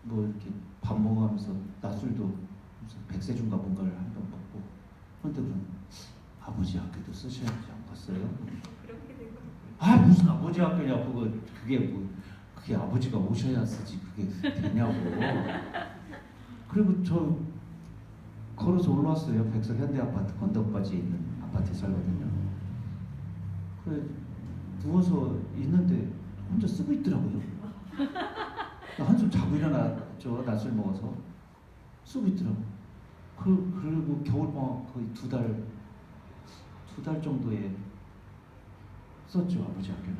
뭐 이렇게 밥 먹으면서 낮술도 무슨 백세준가 뭔가를 한 번 먹고 그런데 그럼 아버지 학교도 쓰셔야지 않겠어요? 그렇게 되고 무슨 아버지 학교냐 그게 아버지가 오셔야 쓰지 그게 되냐고. 그리고 저 걸어서 올라왔어요. 백석 현대아파트 건덕바지에 있는 아파트에 살거든요. 그래 누워서 있는데 혼자 쓰고 있더라고요. 한숨 자고 일어났죠. 낮술 먹어서 쓰고 있더라고. 그리고 겨울방학 거의 두 달 정도에 썼죠. 아버지 학교는.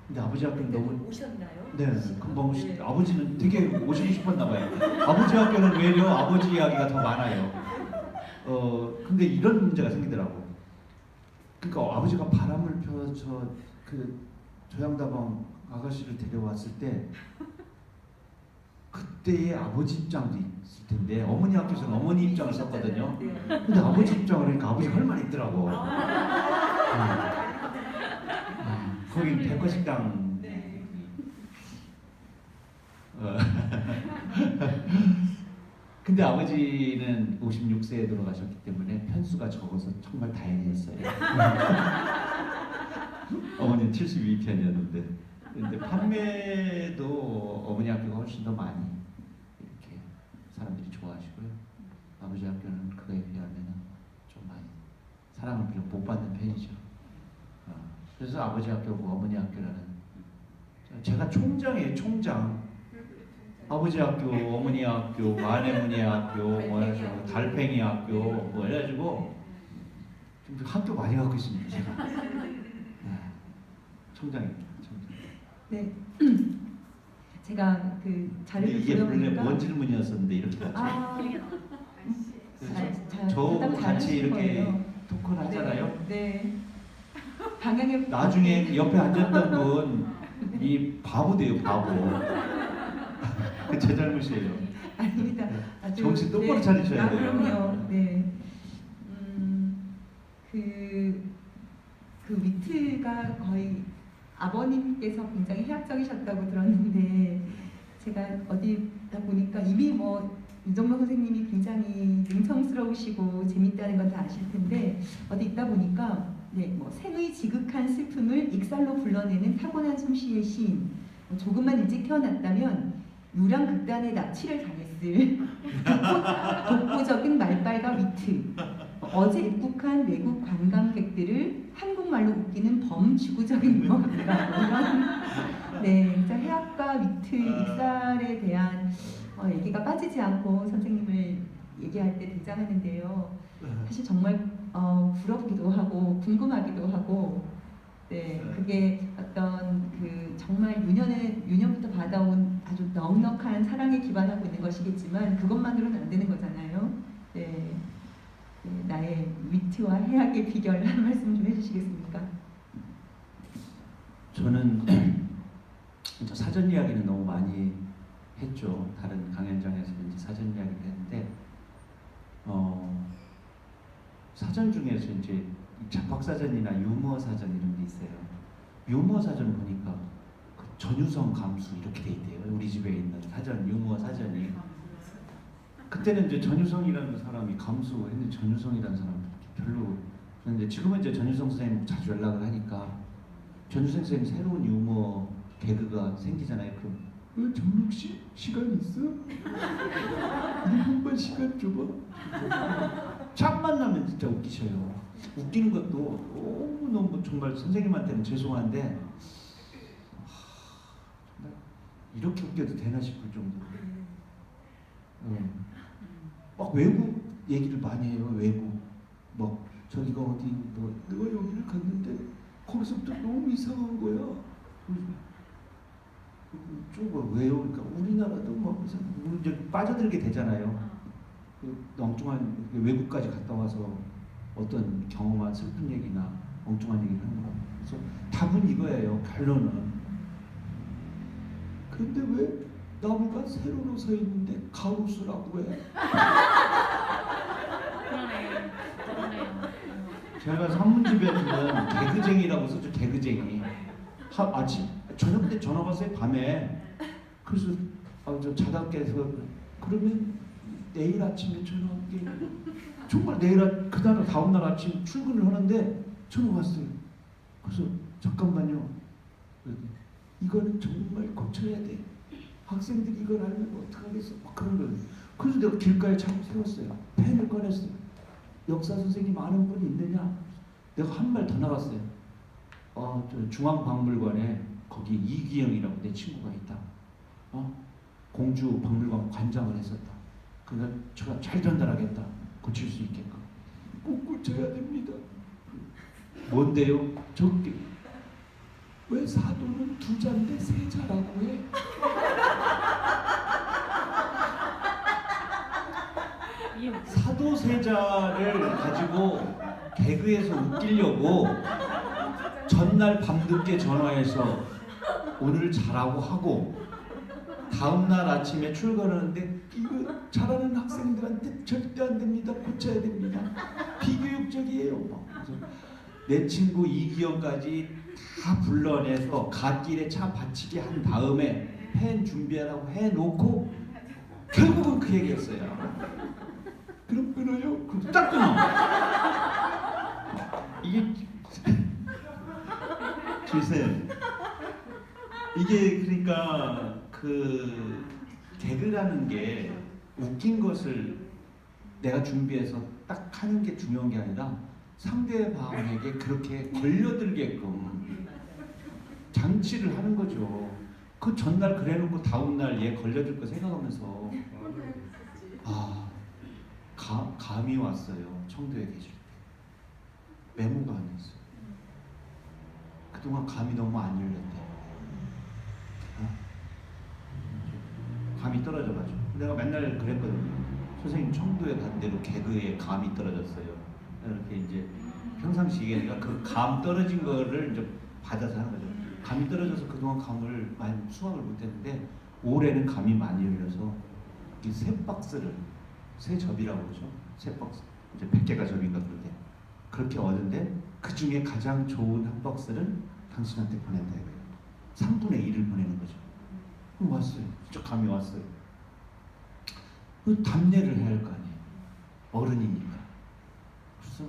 근데 아버지 학교는 너무 오셨나요? 네, 금방 오시. 아버지는 되게 오시고 싶었나 봐요. 아버지 학교는 외려 아버지 이야기가 더 많아요. 근데 이런 문제가 생기더라고. 그러니까 아버지가 바람을 펴서 그 조양다방 아가씨를 데려왔을 때 그때의 아버지 입장도 있을 텐데 어머니 학교에서는 어머니 입장을 썼거든요. 근데 아버지 입장을 하니까 아버지가 할 말이 있더라고. 거기 백화식당 근데 아버지는 56세에 돌아가셨기 때문에 편수가 적어서 정말 다행이었어요. 어머니는 72편이었는데, 근데 판매도 어머니 학교가 훨씬 더 많이 이렇게 사람들이 좋아하시고요. 아버지 학교는 그거에 비하면 좀 많이 사랑을 별로 못 받는 편이죠. 그래서 아버지 학교고 어머니 학교라는, 제가 총장이에요, 총장. 아버지 학교, 어머니 학교, 마네무니 학교, 뭐 해서 달팽이 학교, 뭐 해가지고 좀 학교 많이 갖고 있습니다. 제가. 총장입니다. 총장. 네. 제가 그 근데 자료를 이게 원래 보니까 뭔 질문이었었는데 이렇게 갔죠. 저하고 같이 이렇게 토크를 하잖아요. 네. 방향에 나중에 옆에 앉았던 분 이 바보 돼요, 바보. 제 잘못이에요. 아닙니다. 아주, 정신 똑바로 차리셔야 돼요. 그럼요. 네. 그 위트가 거의 아버님께서 굉장히 해학적이셨다고 들었는데, 제가 어디다 보니까 이미 뭐 윤정로 선생님이 굉장히 능청스러우시고 재밌다는 건 다 아실 텐데, 어디 있다 보니까 뭐 생의 지극한 슬픔을 익살로 불러내는 타고난 솜씨의 시인, 조금만 일찍 태어났다면 유랑극단의 납치를 당했을 독보적인 말빨과 위트, 어제 입국한 외국 관광객들을 한국말로 웃기는 범주구적인 유머감각, 이런 진짜 해학과 위트, 익살에 대한 얘기가 빠지지 않고 선생님을 얘기할 때 등장하는데요. 사실 정말 부럽기도 하고 궁금하기도 하고, 그게 어떤 그 정말 유년부터 받아온 아주 넉넉한 사랑에 기반하고 있는 것이겠지만 그것만으로는 안 되는 거잖아요. 나의 위트와 해학의 비결 한 말씀 좀 해주시겠습니까? 저는 사전 이야기는 너무 많이 했죠. 다른 강연장에서 이제 사전 이야기를 했는데, 사전 중에서 이제 잡학사전이나 유머사전 이런 게 있어요. 유머사전 보니까 그 전유성 감수 이렇게 돼 있대요. 우리 집에 있는 사전, 유머사전이. 그때는 이제 전유성이라는 사람이 감수했는데 전유성이라는 사람 별로. 그런데 지금은 이제 전유성 선생님 자주 연락을 하니까 전유성 선생님 새로운 유머 개그가 생기잖아요. 그럼 정록 씨 시간 있어? 우리 한 번 시간 줘봐. 참 만나면 진짜 웃기셔요. 웃기는 것도 너무 정말 선생님한테는 죄송한데 정말 이렇게 웃겨도 되나 싶을 정도로. 막 외국 얘기를 많이 해요. 외국 뭐 저기가 어디 뭐 내가 여기를 갔는데 거기서부터 너무 이상한 거야. 좀 왜요? 그러니까 우리나라도 뭐 우리 이제 빠져들게 되잖아요. 그 엉뚱한 외국까지 갔다 와서 어떤 경험한 슬픈 얘기나 엉뚱한 얘기를 하는 거. 그래서 답은 이거예요. 결론은. 근데 왜 나무가 세로로 서 있는데 가로수라고 해? 그러네요. 제가 산문집에는 개그쟁이라고 썼죠. 개그쟁이. 아침 저녁 때 전화 왔어요. 밤에. 그래서 저 자다 깨서 그러면 내일 아침에 전화할게. 정말 그날 다음 날 아침 출근을 하는데 전화 왔어요. 그래서 잠깐만요. 이거는 정말 고쳐야 돼. 학생들이 이걸 알면 어떡하겠어. 막 그런 거예요. 그래서 내가 길가에 차고 세웠어요. 펜을 꺼냈어요. 역사 선생님 아는 분이 있느냐? 내가 한 말 더 나갔어요. 저 중앙박물관에 거기 이기영이라고 내 친구가 있다. 공주 박물관 관장을 했었다. 그러니까 제가 잘 전달하겠다. 고칠 수 있게끔. 꼭 고쳐야 됩니다. 뭔데요? 저기 왜 사도는 두 자인데 세 자라고 해? 사도 세자를 가지고 개그에서 웃기려고 전날 밤늦게 전화해서 오늘 자라고 하고 다음날 아침에 출근하는데 이거 잘하는 학생들한테 절대 안 됩니다. 고쳐야 됩니다. 비교육적이에요. 그래서 내 친구 이기영까지 다 불러내서 갓길에 차 받치게 한 다음에 펜 준비하라고 해놓고 결국은 그 얘기였어요. 그럼 끊어요? 그럼 딱 끊어. 이게 글쎄 이게 그러니까 그 개그라는 게 웃긴 것을 내가 준비해서 딱 하는 게 중요한 게 아니라 상대방에게 그렇게 걸려들게끔 장치를 하는 거죠. 그 전날 그래놓고 다음날 얘 걸려들 거 생각하면서 감이 왔어요. 청도에 계실 때 메모가 안 했어요. 그동안 감이 너무 안 열렸대. 감이 떨어져가지고 내가 맨날 그랬거든요. 선생님 청도에 간 대로 개그에 감이 떨어졌어요. 이렇게 이제 평상시에 내가 그 감 떨어진 거를 이제 받아서 하는 거죠. 감이 떨어져서 그동안 감을 많이 수확을 못했는데 올해는 감이 많이 열려서 이 새 박스를 새 접이라고 그러죠. 새 박스 이제 100개가 접인가 그런데 그렇게 얻은데 그 중에 가장 좋은 한 박스를 당신한테 보낸다 이거예요. 3분의 1을 보내는 거죠. 그럼 왔어요. 진짜 감이 왔어요. 그 답례를 해야 할 거 아니에요. 어른이니까. 그래서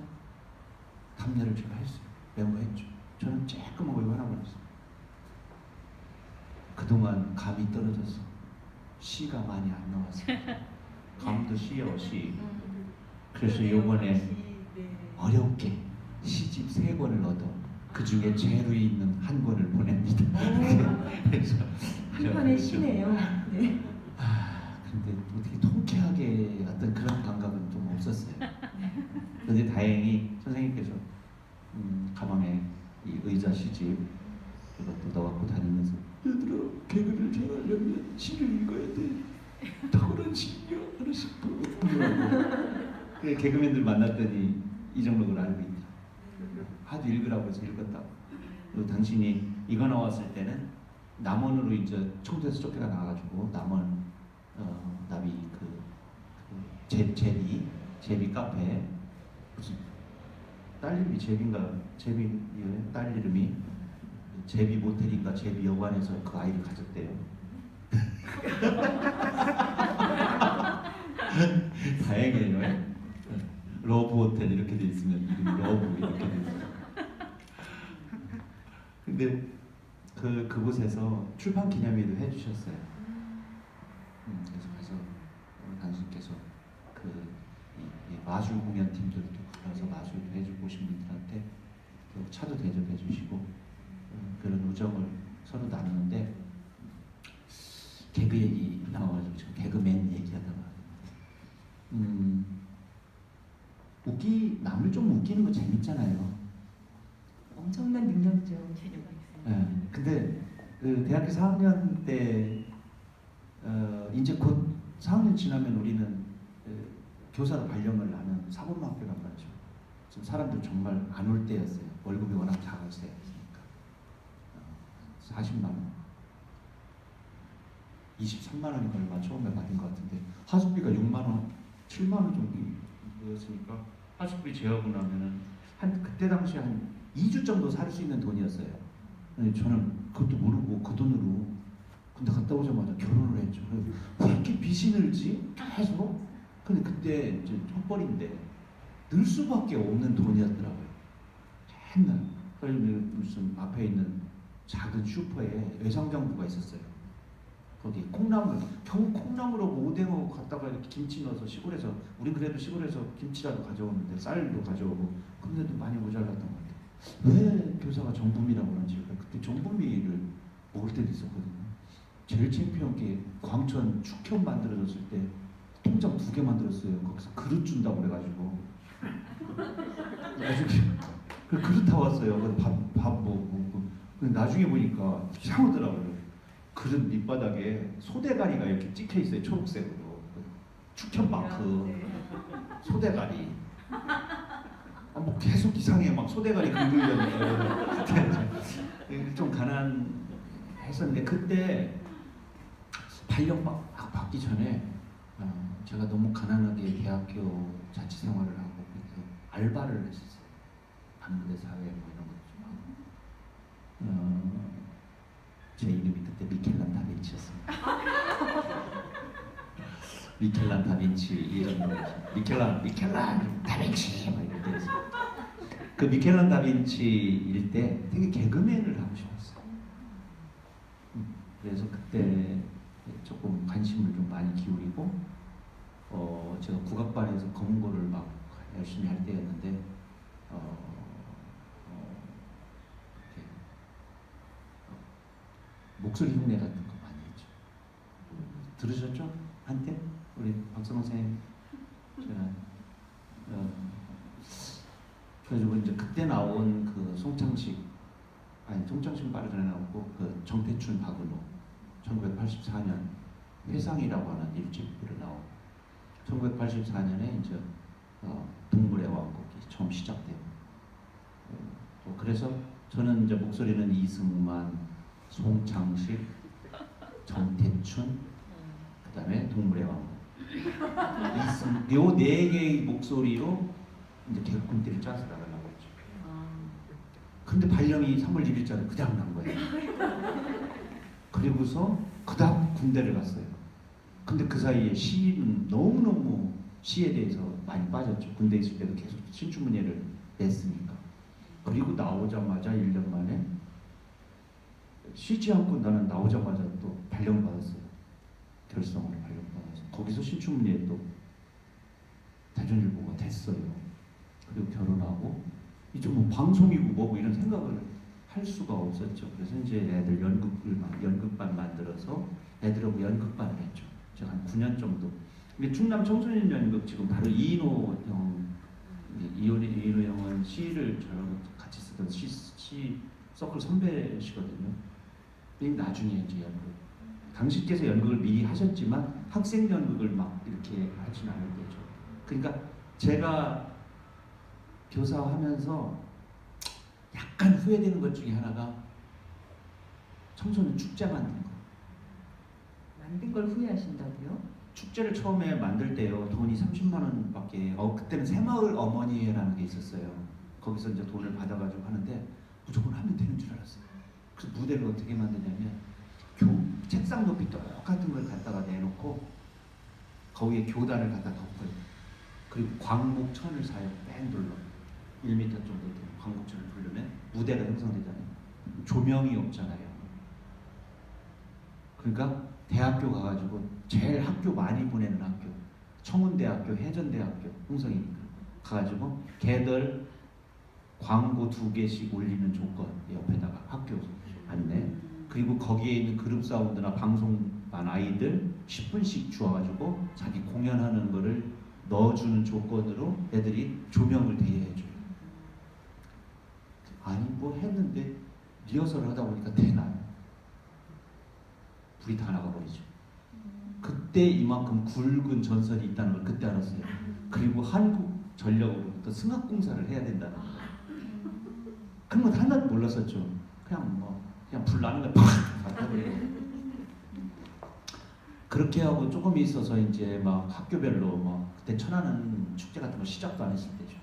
답례를 제가 했어요. 메모했죠. 저는 쬐끔하고 이거 하나 보냈어요. 그동안 감이 떨어져서 시가 많이 안 나왔어요. 감도 시요 시. 그래서 요번에 어렵게 시집 3권을 얻어 그 중에 제로 있는 한 권을 보냅니다. 그래서 한 번의 시네요. 네. 근데 어떻게 통쾌하게 어떤 그런 감각은 좀 없었어요. 그런데 다행히 선생님께서 가방에 이 의자 시집 이것도 넣어갖고 다니면서 얘들아 개그를 잘하려면 시를 읽어야 돼. 탁월한 시야 하나씩 개그맨들 만났더니 이 정도를 알고 있다. 하도 읽으라고 해서 읽었다고. 그리고 당신이 이거 나왔을 때는 남원으로 이제 청도에서 쫓겨가 나가가지고 남원 나비 제비 카페 무슨 딸 이름이 제비인가 제비 딸 이름이 제비 모텔인가 제비 여관에서 그 아이를 가졌대요. 다행이에요. 러브 호텔 이렇게 돼 있으면 이름이 러브 이렇게 돼 있어요. 근데 그곳에서 출판 기념회도 해주셨어요. 그래서 가서 당신께서 이 마술 공연 팀들도 불러서 마술도 해주고 오신 분들한테 또 차도 대접해 주시고 그런 우정을 서로 나누는데 개그 얘기 나와가지고 지금 개그맨 얘기하다가 남을 좀 웃기는 거 재밌잖아요. 엄청난 능력이죠. 네, 근데 그 대학교 4학년 때 이제 곧 4학년 지나면 우리는 교사로 발령을 하는 사범학교란 말이죠. 지금 사람들 정말 안 올 때였어요. 월급이 워낙 작았어요. 40만 원, 23만 원인가 얼마 처음에 받은 것 같은데 하숙비가 6만 원, 7만 원 정도였으니까 하숙비 제하고 나면은 그때 당시에 한 2주 정도 살 수 있는 돈이었어요. 저는 그것도 모르고 그 돈으로 근데 갔다 오자마자 결혼을 했죠. 왜 이렇게 빚이 늘지? 계속. 근데 그때 이제 헛벌인데 늘 수밖에 없는 돈이었더라고요. 맨날. 그래서 무슨 앞에 있는 작은 슈퍼에 외상정부가 있었어요. 거기 콩나물, 겨우 콩나물하고 오뎅하고 갖다가 이렇게 김치 넣어서 시골에서 우린 그래도 시골에서 김치라도 가져오는데 쌀도 가져오고 근데도 많이 모자랐던 것 같아요. 왜 교사가 정부미라고 그런지 그때 정부미를 먹을 때도 있었거든요. 제일 창피한 게 광천 축현 만들어졌을 때 통장 2개 만들었어요. 거기서 그릇 준다고 그래가지고 나중에 그 그릇 다 왔어요. 밥 먹고 근데 나중에 보니까 이상하더라고요. 그릇 밑바닥에 소대가리가 이렇게 찍혀 있어요. 초록색으로 축현 마크 소대가리. 뭐 계속 이상해. 막 소대가리 긁으려고 좀 가난했었는데 그때 발령 받기 전에 제가 너무 가난하게 대학교 자취 생활을 하고 그래서 알바를 했었어요. 반부대 사회 뭐 이런 것도 좀 하고 제 이름이 그때 미켈란 다빈치였습니다. 미켈란 다빈치 이런 거 미켈란 다빈치 막 이럴 때 있어요. 그 미켈란 다빈치일 때 되게 개그맨을 하고 싶었어요. 그래서 그때 조금 관심을 좀 많이 기울이고 제가 국악반에서 검은고를 막 열심히 할 때였는데 이렇게 목소리 흉내 같은 거 많이 했죠. 들으셨죠? 한때 우리 박성호 선생님 제가 그래가지고 이제 그때 나온 그 송창식 말을 전에 나오고 그 정태춘 박은호 1984년 회상이라고 하는 일집으로 나온 1984년에 이제 동물의 왕국이 처음 시작되고 그래서 저는 이제 목소리는 이승만, 송창식, 정태춘 그다음에 동물의 왕국 요 네 개의 목소리로 이제 개그꾼들이 짜서 나가려고 했죠. 근데 발령이 3월 1일자로 그냥 난 거예요. 그리고서 그다음 군대를 갔어요. 근데 그 사이에 시는 너무너무 시에 대해서 많이 빠졌죠. 군대 있을 때도 계속 신춘문예를 냈으니까. 그리고 나오자마자 1년 만에 쉬지 않고 나는 나오자마자 또 발령받았어요. 결성으로 발령받아서 거기서 신춘문예 또 대전일보가 됐어요. 그리고 결혼하고 이제 뭐 방송이고 뭐고 이런 생각을 할 수가 없었죠. 그래서 이제 애들 연극반 만들어서 애들하고 연극반을 했죠. 제가 한 9년 정도. 이게 충남 청소년 연극 지금 바로 이인호 형은 시를 저랑 같이 쓰던 시 서클 선배시거든요. 나중에 이제 연극. 당신께서 연극을 미리 하셨지만 학생 연극을 막 이렇게 하진 않을 때죠. 그러니까 제가 교사하면서 약간 후회되는 것 중에 하나가 청소년 축제 만든 거. 만든 걸 후회하신다고요? 축제를 처음에 만들 때요 돈이 30만 원밖에 그때는 새마을 어머니회라는 게 있었어요. 거기서 이제 돈을 받아가지고 하는데 무조건 하면 되는 줄 알았어요. 그래서 무대를 어떻게 만드냐면 책상 높이 똑같은 걸 갖다가 내놓고 거기에 교단을 갖다 덮어요. 그리고 광목천을 사요. 뺑 둘러 1m 정도 되는 광목천을 두르면 무대가 형성되잖아요. 조명이 없잖아요. 그러니까 대학교 가가지고 제일 학교 많이 보내는 학교 청운대학교, 해전대학교, 홍성이니까 가가지고 걔들 광고 2개씩 올리는 조건 옆에다가 학교 안내 그리고 거기에 있는 그룹 사운드나 방송반 아이들 10분씩 주어가지고 자기 공연하는 거를 넣어주는 조건으로 애들이 조명을 대여해줘요. 아니 뭐 했는데 리허설을 하다 보니까 대나요. 불이 다 나가버리죠. 그때 이만큼 굵은 전선이 있다는 걸 그때 알았어요. 그리고 한국전력으로부터 승합공사를 해야 된다는 거. 그런 건 하나도 몰랐었죠. 그냥 불 나는 걸 팍! 닫아버리고. 그렇게 하고 조금 있어서 이제 막 학교별로 막 그때 천안은 축제 같은 거 시작도 안 했을 때죠.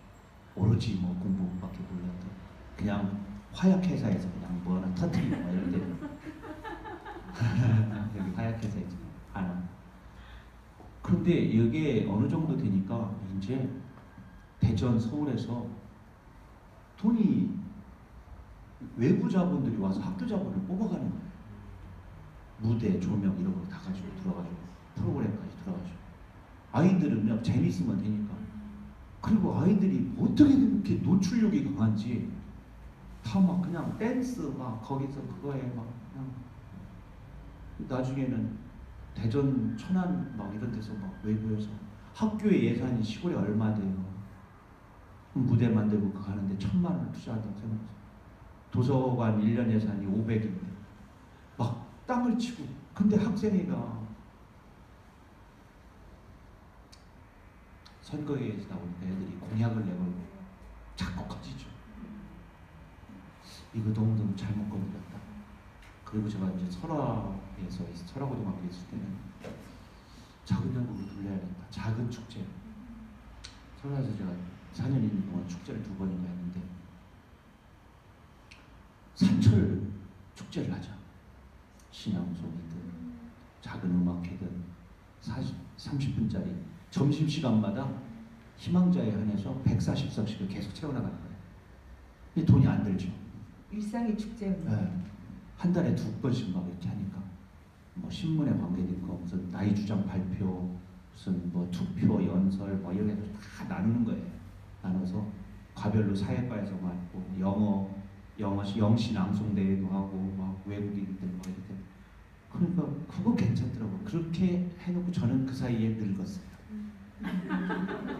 오로지 뭐 공부밖에 몰랐던. 그냥 화약회사에서 그냥 뭐 하나 터트리고 막 이럴 때. 여기 화약회사에서 하나. 그런데 이게 어느 정도 되니까 이제 대전, 서울에서 돈이 외부 자본들이 와서 학교 자본을 뽑아가는 거예요. 무대, 조명 이런 거 다 가지고 들어가지고 프로그램까지 들어가지고 아이들은 그냥 재밌으면 되니까. 그리고 아이들이 어떻게 그렇게 노출력이 강한지 다 막 그냥 댄스 막 거기서 그거에 막 그냥 나중에는 대전, 천안 막 이런 데서 막 외부에서 학교의 예산이 시골에 얼마 돼요. 무대 만들고 그거 하는데 1,000만 원을 투자한다고 생각해요. 도서관 1년 예산이 500인데 막 땅을 치고 근데 학생회가 선거에서 나오니까 애들이 공약을 내걸고 자꾸 커지죠. 이거 너무너무 잘못 건드렸다. 그리고 제가 이제 설화고등학교에 있을 때는 작은 연극을 돌려야겠다. 작은 축제. 설화에서 제가 4년 있는 동안 축제를 2번이나 했는데 산철 축제를 하자. 신앙송이든 작은 음악회든 30분짜리 점심시간마다 희망자에 한해서 140석씩을 계속 채워나가는 거예요. 이 돈이 안 들죠. 일상의 축제였네요. 네. 한 달에 2번씩 막 이렇게 하니까 뭐 신문에 관계된 거 무슨 나이 주장 발표 무슨 뭐 투표 연설 뭐 이런 애들 다 나누는 거예요. 나눠서 과별로 사회과에서 맡고 영어 영시 낭송 대회도 하고 막 외국인들 뭐 이렇게 그러니까 그거 괜찮더라고. 그렇게 해놓고 저는 그 사이에 늙었어요.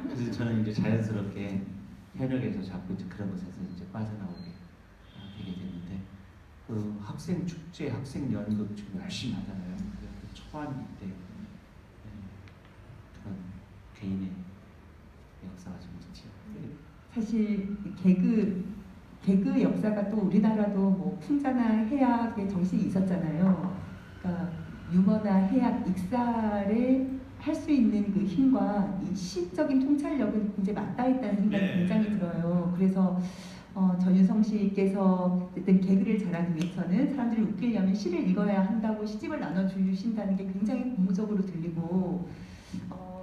그래서 저는 이제 자연스럽게 현역에서 자꾸 이제 그런 것에서 이제 빠져나오게 되게 됐는데 그 학생 축제, 학생 연극 지금 열심히 하잖아요. 그 초반일 때 그런 개인의 역사가 좀 있죠. 사실 개그 역사가 또 우리나라도 뭐 풍자나 해악의 정신이 있었잖아요. 그러니까 유머나 해악, 익사를 할 수 있는 그 힘과 이 시적인 통찰력은 굉장히 맞닿아 있다는 생각이 네. 굉장히 들어요. 그래서 전유성 씨께서 어쨌든 개그를 잘하기 위해서는 사람들을 웃기려면 시를 읽어야 한다고 시집을 나눠주신다는 게 굉장히 고무적으로 들리고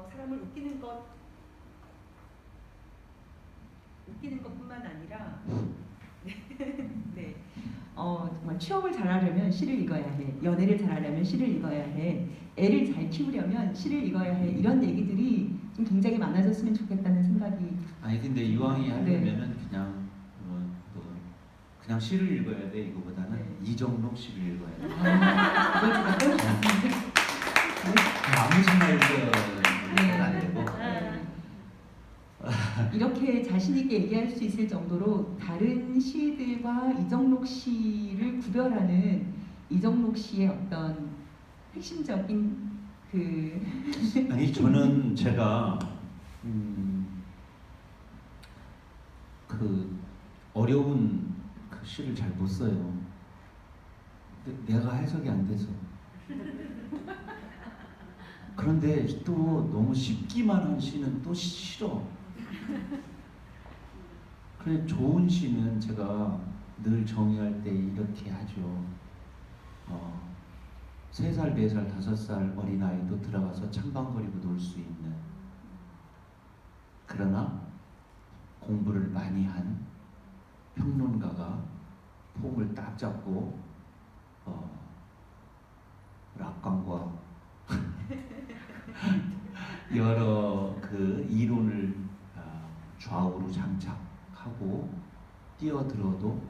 사람을 웃기는 것뿐만 아니라 네. 정말 취업을 잘하려면 시를 읽어야 해. 연애를 잘하려면 시를 읽어야 해. 애를 잘 키우려면 시를 읽어야 해. 이런 얘기들이 좀 굉장히 많아졌으면 좋겠다는 생각이. 아니 근데 이왕이 하려면은 그냥 시를 읽어야 돼 이거보다는 네. 이정록 시를 읽어야 돼. 그걸 제가 빼놓겠습니다. 아무 시나 읽어야 네. 안 되고. 이렇게 자신 있게 얘기할 수 있을 정도로 다른 시들과 이정록 씨를 구별하는 이정록 씨의 어떤 핵심적인 그 아니 저는 제가 그 어려운 그 시를 잘 못 써요. 내가 해석이 안 돼서. 그런데 또 너무 쉽기만 한 시는 또 싫어. 그래 좋은 시는 제가 늘 정의할 때 이렇게 하죠. 3살, 4살, 5살 어린아이도 들어가서 찬방거리고 놀 수 있는 그러나 공부를 많이 한 평론가가 폼을 딱 잡고 락강과 여러 그 이론을 좌우로 장착하고 뛰어들어도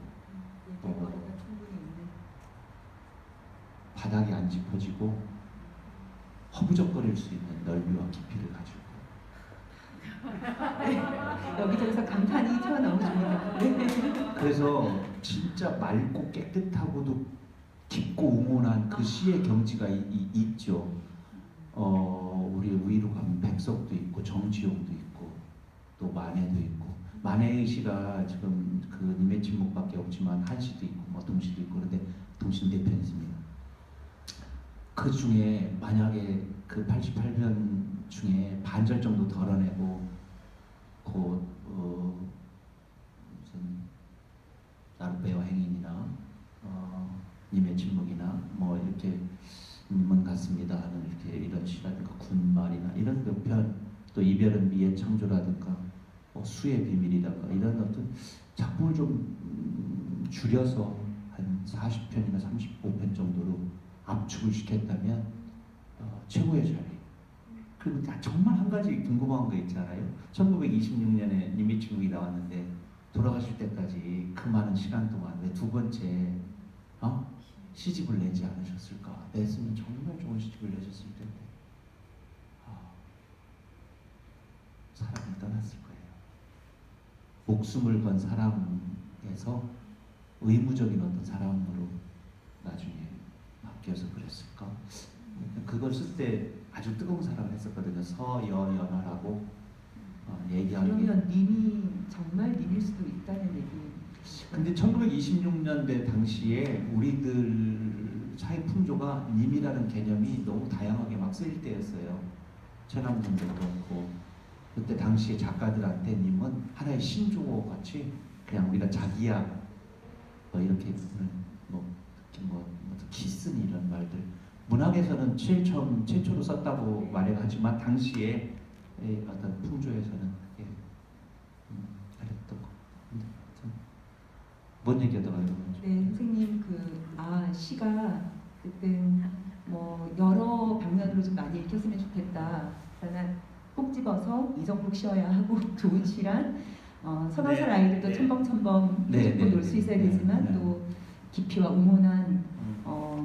충분히 있는. 바닥이 안 짚어지고 허부적거릴 수 있는 넓이와 깊이를 가지고 여기저기서 감탄이 튀어나오십니다. 네. 그래서 진짜 맑고 깨끗하고도 깊고 우문한 그 시의 경지가 있죠. 우리 위로 가면 백석도 있고 정지용도 있고 또 만해도 있고 만해의 시가 지금 그 님의 침묵밖에 없지만 한시도 있고 뭐 동시도 있고 그런데 동시는 4편 있습니다. 그 중에 만약에 그 88편 중에 반절 정도 덜어내고 곧 무슨 나룻배와 행인이나 님의 침묵이나 뭐 이렇게 님은 같습니다 하는 이렇게 이런 시라든가 군말이나 이런 몇 편 또 이별은 미의 창조라든가 수의 비밀이라든가 이런 어떤 작품을 좀 줄여서 한 40편이나 35편 정도로 압축을 시켰다면 최고의 자리. 그리고 정말 한 가지 궁금한 거 있잖아요. 1926년에 님의 침묵이 나왔는데 돌아가실 때까지 그 많은 시간 동안 왜 2번째 시집을 내지 않으셨을까? 냈으면 정말 좋은 시집을 내셨을 텐데 사람이 떠났을 거예요. 목숨을 건 사람에서 의무적인 어떤 사람으로 나중에 바뀌어서 그랬을까? 그걸 쓸 때 아주 뜨거운 사랑을 했었거든요. 서여연화라고 얘기하는 게. 그러면 님이 정말 님일 수도 있다는 얘기. 근데 1926년대 당시에 우리들 사회 풍조가 님이라는 개념이 너무 다양하게 막 쓰일 때였어요. 최남선도 그렇고 그때 당시에 작가들한테 님은 하나의 신조어 같이 그냥 우리가 자기야 뭐 이렇게 뭐 기쓰니 이런 말들 문학에서는 제일 최초로 썼다고 말하지만 당시에 어떤 풍조에서는 그게 그랬던 거. 뭔 얘기하다가 이런 거죠? 네, 선생님 시가 어쨌든 뭐 여러 방면으로 좀 많이 읽혔으면 좋겠다. 하나 꼭 집어서 이정복 씨여야 하고 좋은 시란 서강살 네, 아이들도 네. 첨벙첨벙 네, 해주고 네, 놀 수 네, 있어야 네, 되지만 네. 또 깊이와 우mon한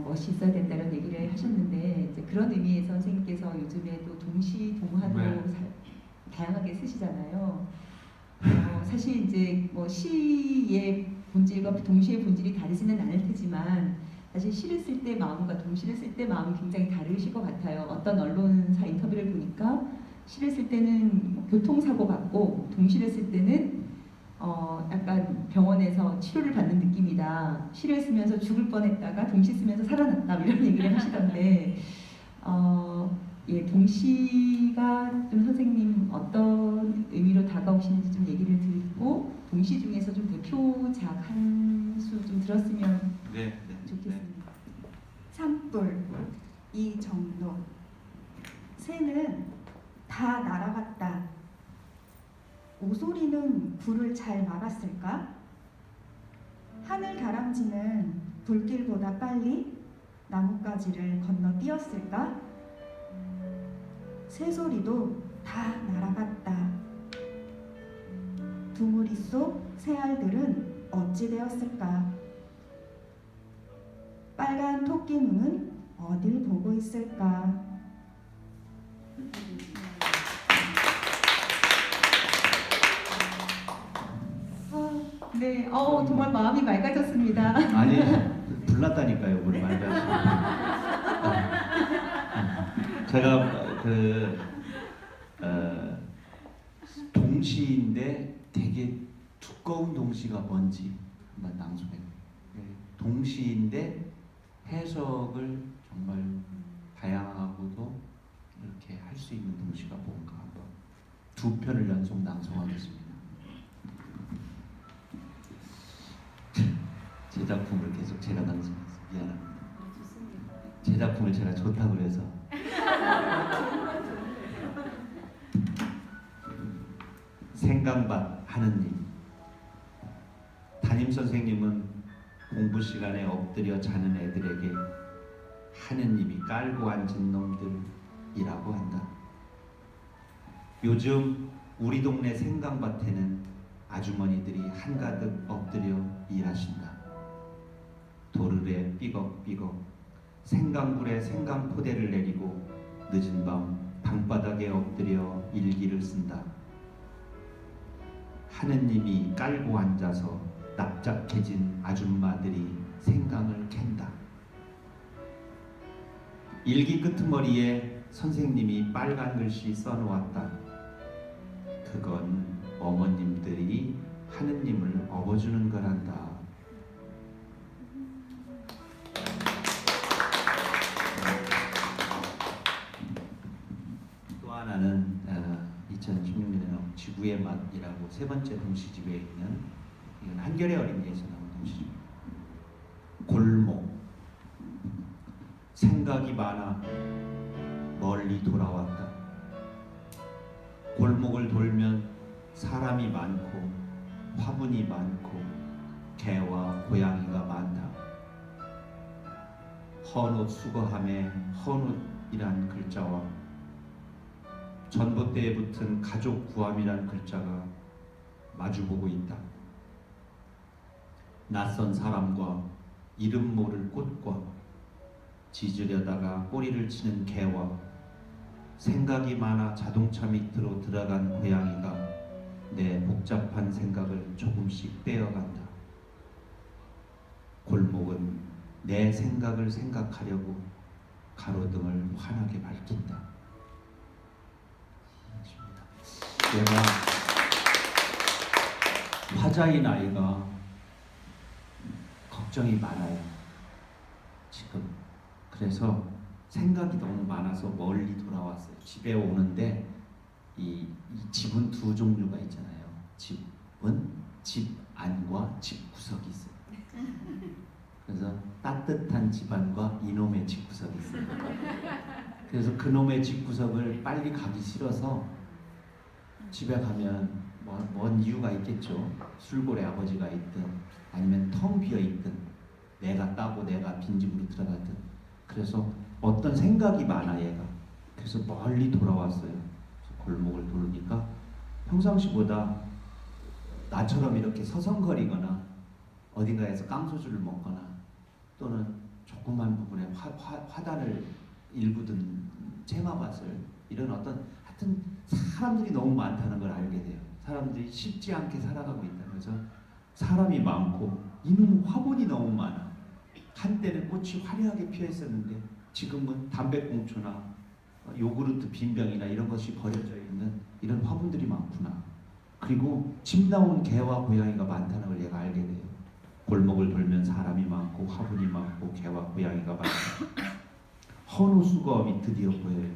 멋이 있어야 된다는 얘기를 하셨는데 이제 그런 의미에서 선생님께서 요즘에 또 동시 동화도 네. 다양하게 쓰시잖아요. 사실 이제 뭐 시의 본질과 동시의 본질이 다르지는 않을 테지만 사실 시를 쓸 때 마음과 동시를 쓸 때 마음이 굉장히 다르실 것 같아요. 어떤 언론사 인터뷰를 보니까 시를 쓸 때는 뭐 교통사고 같고 동시를 쓸 때는 약간 병원에서 치료를 받는 느낌이다. 시를 쓰면서 죽을 뻔했다가 동시 쓰면서 살아났다 이런 얘기를 하시던데 예, 동시가 좀 선생님 어떤 의미로 다가오시는지 좀 얘기를 듣고 동시 중에서 좀 대표작 한 수 좀 들었으면 네, 네, 좋겠습니다. 산불 이정로 새는 다 날아갔다. 오소리는 불을 잘 막았을까? 하늘 다람쥐는 불길보다 빨리 나뭇가지를 건너뛰었을까? 새소리도 다 날아갔다. 두무리 속 새알들은 어찌 되었을까? 빨간 토끼 눈은 어딜 보고 있을까? 네, 정말 마음이 맑아졌습니다. 아니 불났다니까요, 오늘 말가지. 제가 동시인데 되게 두꺼운 동시가 뭔지 한번 낭송해. 동시인데 해석을 정말 다양하고도 이렇게 할 수 있는 동시가 뭔가 한번 두 편을 연속 낭송하겠습니다. 제 작품을 계속 제가 낭송해서 미안합니다. 제 작품을 제가 좋다고 그래서 생강밭 하느님. 담임 선생님은 공부 시간에 엎드려 자는 애들에게 하느님이 깔고 앉은 놈들이라고 한다. 요즘 우리 동네 생강밭에는 아주머니들이 한가득 엎드려 일하신다. 도르래 삐걱삐걱 생강굴에 생강포대를 내리고 늦은 밤 방바닥에 엎드려 일기를 쓴다. 하느님이 깔고 앉아서 납작해진 아줌마들이 생강을 캔다. 일기 끄트머리에 선생님이 빨간 글씨 써놓았다. 그건 어머님들이 하느님을 업어주는 거란다. 또 하나는 2016년에 나온 지구의 맛이라고 세 번째 동시집에 있는, 이건 한겨레 어린이에서 나온 동시집. 골목. 생각이 많아 멀리 돌아왔다. 골목을 돌면 사람이 많고 화분이 많고 개와 고양이가 많다. 헌옷 수거함에 헌옷이란 글자와 전봇대에 붙은 가족 구함이란 글자가 마주보고 있다. 낯선 사람과 이름 모를 꽃과 짖으려다가 꼬리를 치는 개와 생각이 많아 자동차 밑으로 들어간 고양이가 내 복잡한 생각을 조금씩 빼어간다. 골목은 내 생각을 생각하려고 가로등을 환하게 밝힌다. 내가 화자인 아이가 걱정이 많아요. 지금. 그래서 생각이 너무 많아서 멀리 돌아왔어요. 집에 오는데 이 집은 두 종류가 있잖아요. 집은 집 안과 집 구석이 있어요. 그래서 따뜻한 집안과 이놈의 집 구석이 있어요. 그래서 그놈의 집구석을 빨리 가기 싫어서 집에 가면 뭔 이유가 있겠죠. 술고래 아버지가 있든 아니면 텅 비어 있든 내가 따고 내가 빈집으로 들어가든 그래서 어떤 생각이 많아 얘가. 그래서 멀리 돌아왔어요. 그래서 골목을 돌으니까 평상시보다 나처럼 이렇게 서성거리거나 어딘가에서 깡소주를 먹거나 또는 조그만 부분에 화단을 일구든 채마밭을 이런 어떤 하여튼 사람들이 너무 많다는 걸 알게 돼요. 사람들이 쉽지 않게 살아가고 있다. 그래서 사람이 많고 이놈 화분이 너무 많아. 한때는 꽃이 화려하게 피어 있었는데 지금은 담배꽁초나 요구르트 빈병이나 이런 것이 버려져 있는 이런 화분들이 많구나. 그리고 집 나온 개와 고양이가 많다는 걸 얘가 알게 돼요. 골목을 돌면 사람이 많고 화분이 많고 개와 고양이가 많고 헌옷 수거함이 드디어 보여요.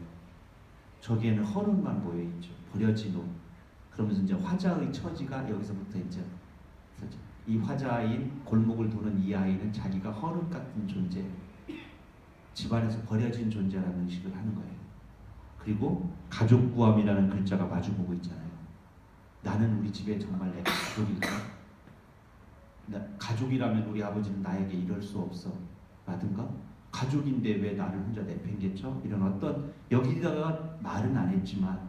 저기에는 헌옷만 보여있죠. 버려진 옷. 그러면서 이제 화자의 처지가 여기서부터 이제 이 화자인 골목을 도는 이 아이는 자기가 헌옷 같은 존재, 집안에서 버려진 존재라는 의식을 하는 거예요. 그리고 가족구함이라는 글자가 마주보고 있잖아요. 나는 우리 집에 정말 내 가족일까? 가족이라면 우리 아버지는 나에게 이럴 수 없어 라든가 가족인데 왜 나를 혼자 내팽개쳐? 이런 어떤 여기다가 말은 안 했지만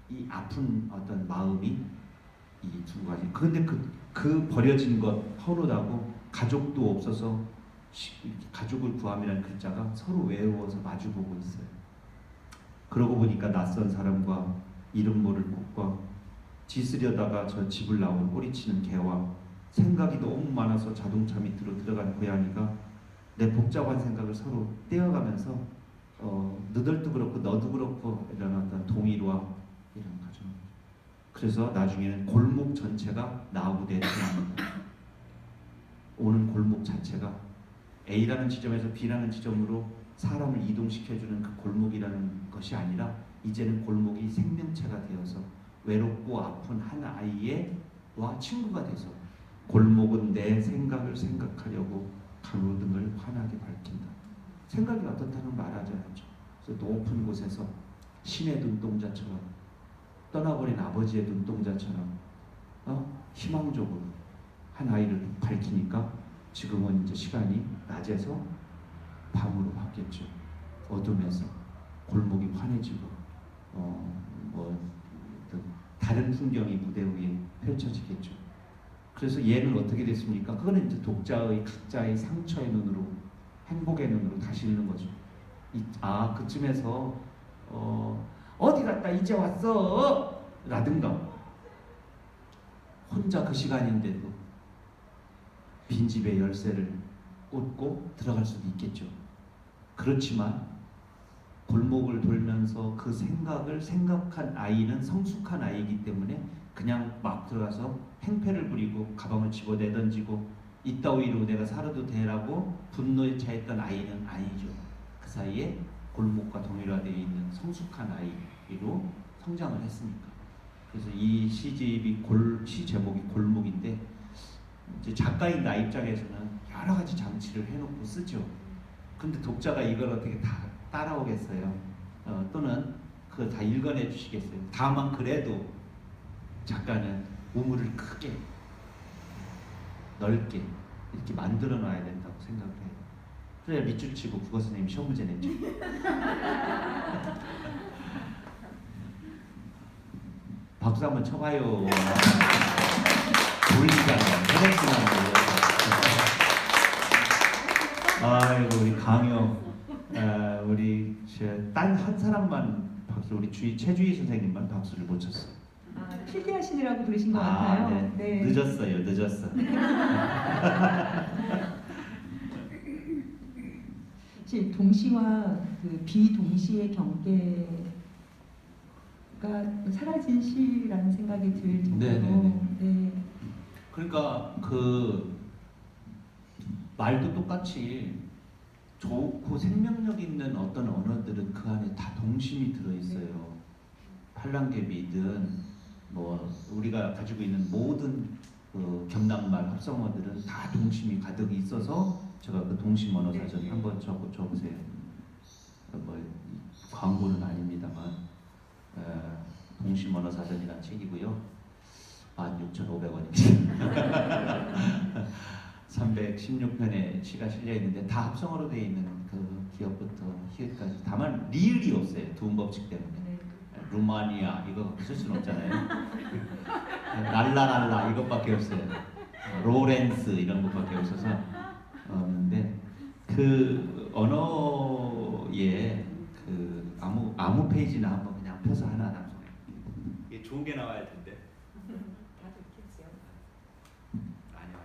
이 아픈 어떤 마음이 이 두 가지. 그런데 그 버려진 것 헌옷하고 가족도 없어서 가족을 구함이라는 글자가 서로 외로워서 마주보고 있어요. 그러고 보니까 낯선 사람과 이름 모를 꽃과 짖으려다가 저 집을 나온 꼬리치는 개와 생각이 너무 많아서 자동차 밑으로 들어간 고양이가 내 복잡한 생각을 서로 떼어가면서 너들도 그렇고 너도 그렇고 이런 어떤 동의와 이런 거죠. 그래서 나중에는 골목 전체가 나우대 등합니다. 오는 골목 자체가 A라는 지점에서 B라는 지점으로 사람을 이동시켜주는 그 골목이라는 것이 아니라 이제는 골목이 생명체가 되어서 외롭고 아픈 한 아이와 친구가 돼서 골목은 내 생각을 생각하려고 가로등을 환하게 밝힌다. 생각이 어떻다는 말하지 않죠. 그래서 높은 곳에서 신의 눈동자처럼 떠나버린 아버지의 눈동자처럼 희망적으로 한 아이를 밝히니까 지금은 이제 시간이 낮에서 밤으로 바뀌었죠. 어둠에서 골목이 환해지고 다른 풍경이 무대 위에 펼쳐지겠죠. 그래서 얘는 어떻게 됐습니까? 그거는 이제 독자의 각자의 상처의 눈으로 행복의 눈으로 다시 읽는 거죠. 그쯤에서 어디 갔다 이제 왔어 라든가 혼자 그 시간인데도 빈집의 열쇠를 꽂고 들어갈 수도 있겠죠. 그렇지만 골목을 돌면서 그 생각을 생각한 아이는 성숙한 아이이기 때문에 그냥 막 들어가서 행패를 부리고 가방을 집어내던지고 이따오 이러고 내가 살아도 되라고 분노에 차있던 아이는 아니죠. 그 사이에 골목과 동일화되어 있는 성숙한 아이로 성장을 했으니까. 그래서 이 시집이 시 제목이 골목인데 이제 작가인 나 입장에서는 여러 가지 장치를 해놓고 쓰죠. 근데 독자가 이걸 어떻게 다 따라오겠어요? 또는 그걸 다 읽어내 주시겠어요? 다만 그래도 작가는 우물을 크게 넓게 이렇게 만들어 놔야 된다고 생각을 해요. 그래야 밑줄 치고 국어 선생님이 시험 문제 냈죠. 박수 한번 쳐봐요. 돌리잖아요. 해냈지만 아이고 우리 강요 우리 딴 한 사람만 박수, 우리 최주희 선생님만 박수를 못 쳤어요. 필기하시느라고 그러신 것 같아요. 네. 늦었어요. 동시와 그 비동시의 경계가 사라진 시라는 생각이 들 정도로. 네. 그러니까 그 말도 똑같이 좋고 생명력 있는 어떤 언어들은 그 안에 다 동심이 들어있어요. 팔랑개비든 뭐 우리가 가지고 있는 모든 그 겸당말 합성어들은 다 동심이 가득 있어서 제가 그 동심 언어 사전 한번 줘보세요. 뭐 광고는 아닙니다만 동심언어사전이라는 책이고요. 16,500원입니다. 316편의 시가 실려 있는데 다 합성어로 되어 있는 그 기업부터 히읗까지. 다만 리을이 없어요. 두음 법칙 때문에. 네. 루마니아 이거 쓸 수는 없잖아요. 랄라랄라 이것밖에 없어요. 로렌스 이런 것밖에 없어서 없는데 그 언어의 그 아무 페이지나 한번 그냥 펴서 하나 낭송해. 이게 좋은 게 나와야 텐데. 다 좋겠죠. 아니요.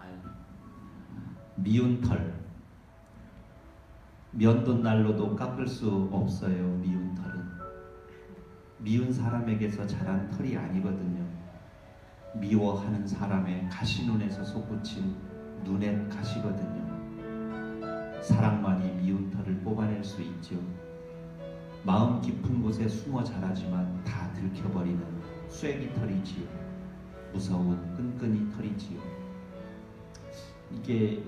아니. 미운 털. 면도 난로도 깎을 수 없어요. 미운 털은 미운 사람에게서 자란 털이 아니거든요. 미워하는 사람의 가시눈에서 솟구친 눈의 가시거든요. 사랑만이 미운 털을 뽑아낼 수 있죠. 마음 깊은 곳에 숨어 자라지만 다 들켜버리는 쐐기 털이지요. 무서운 끈끈이 털이지요. 이게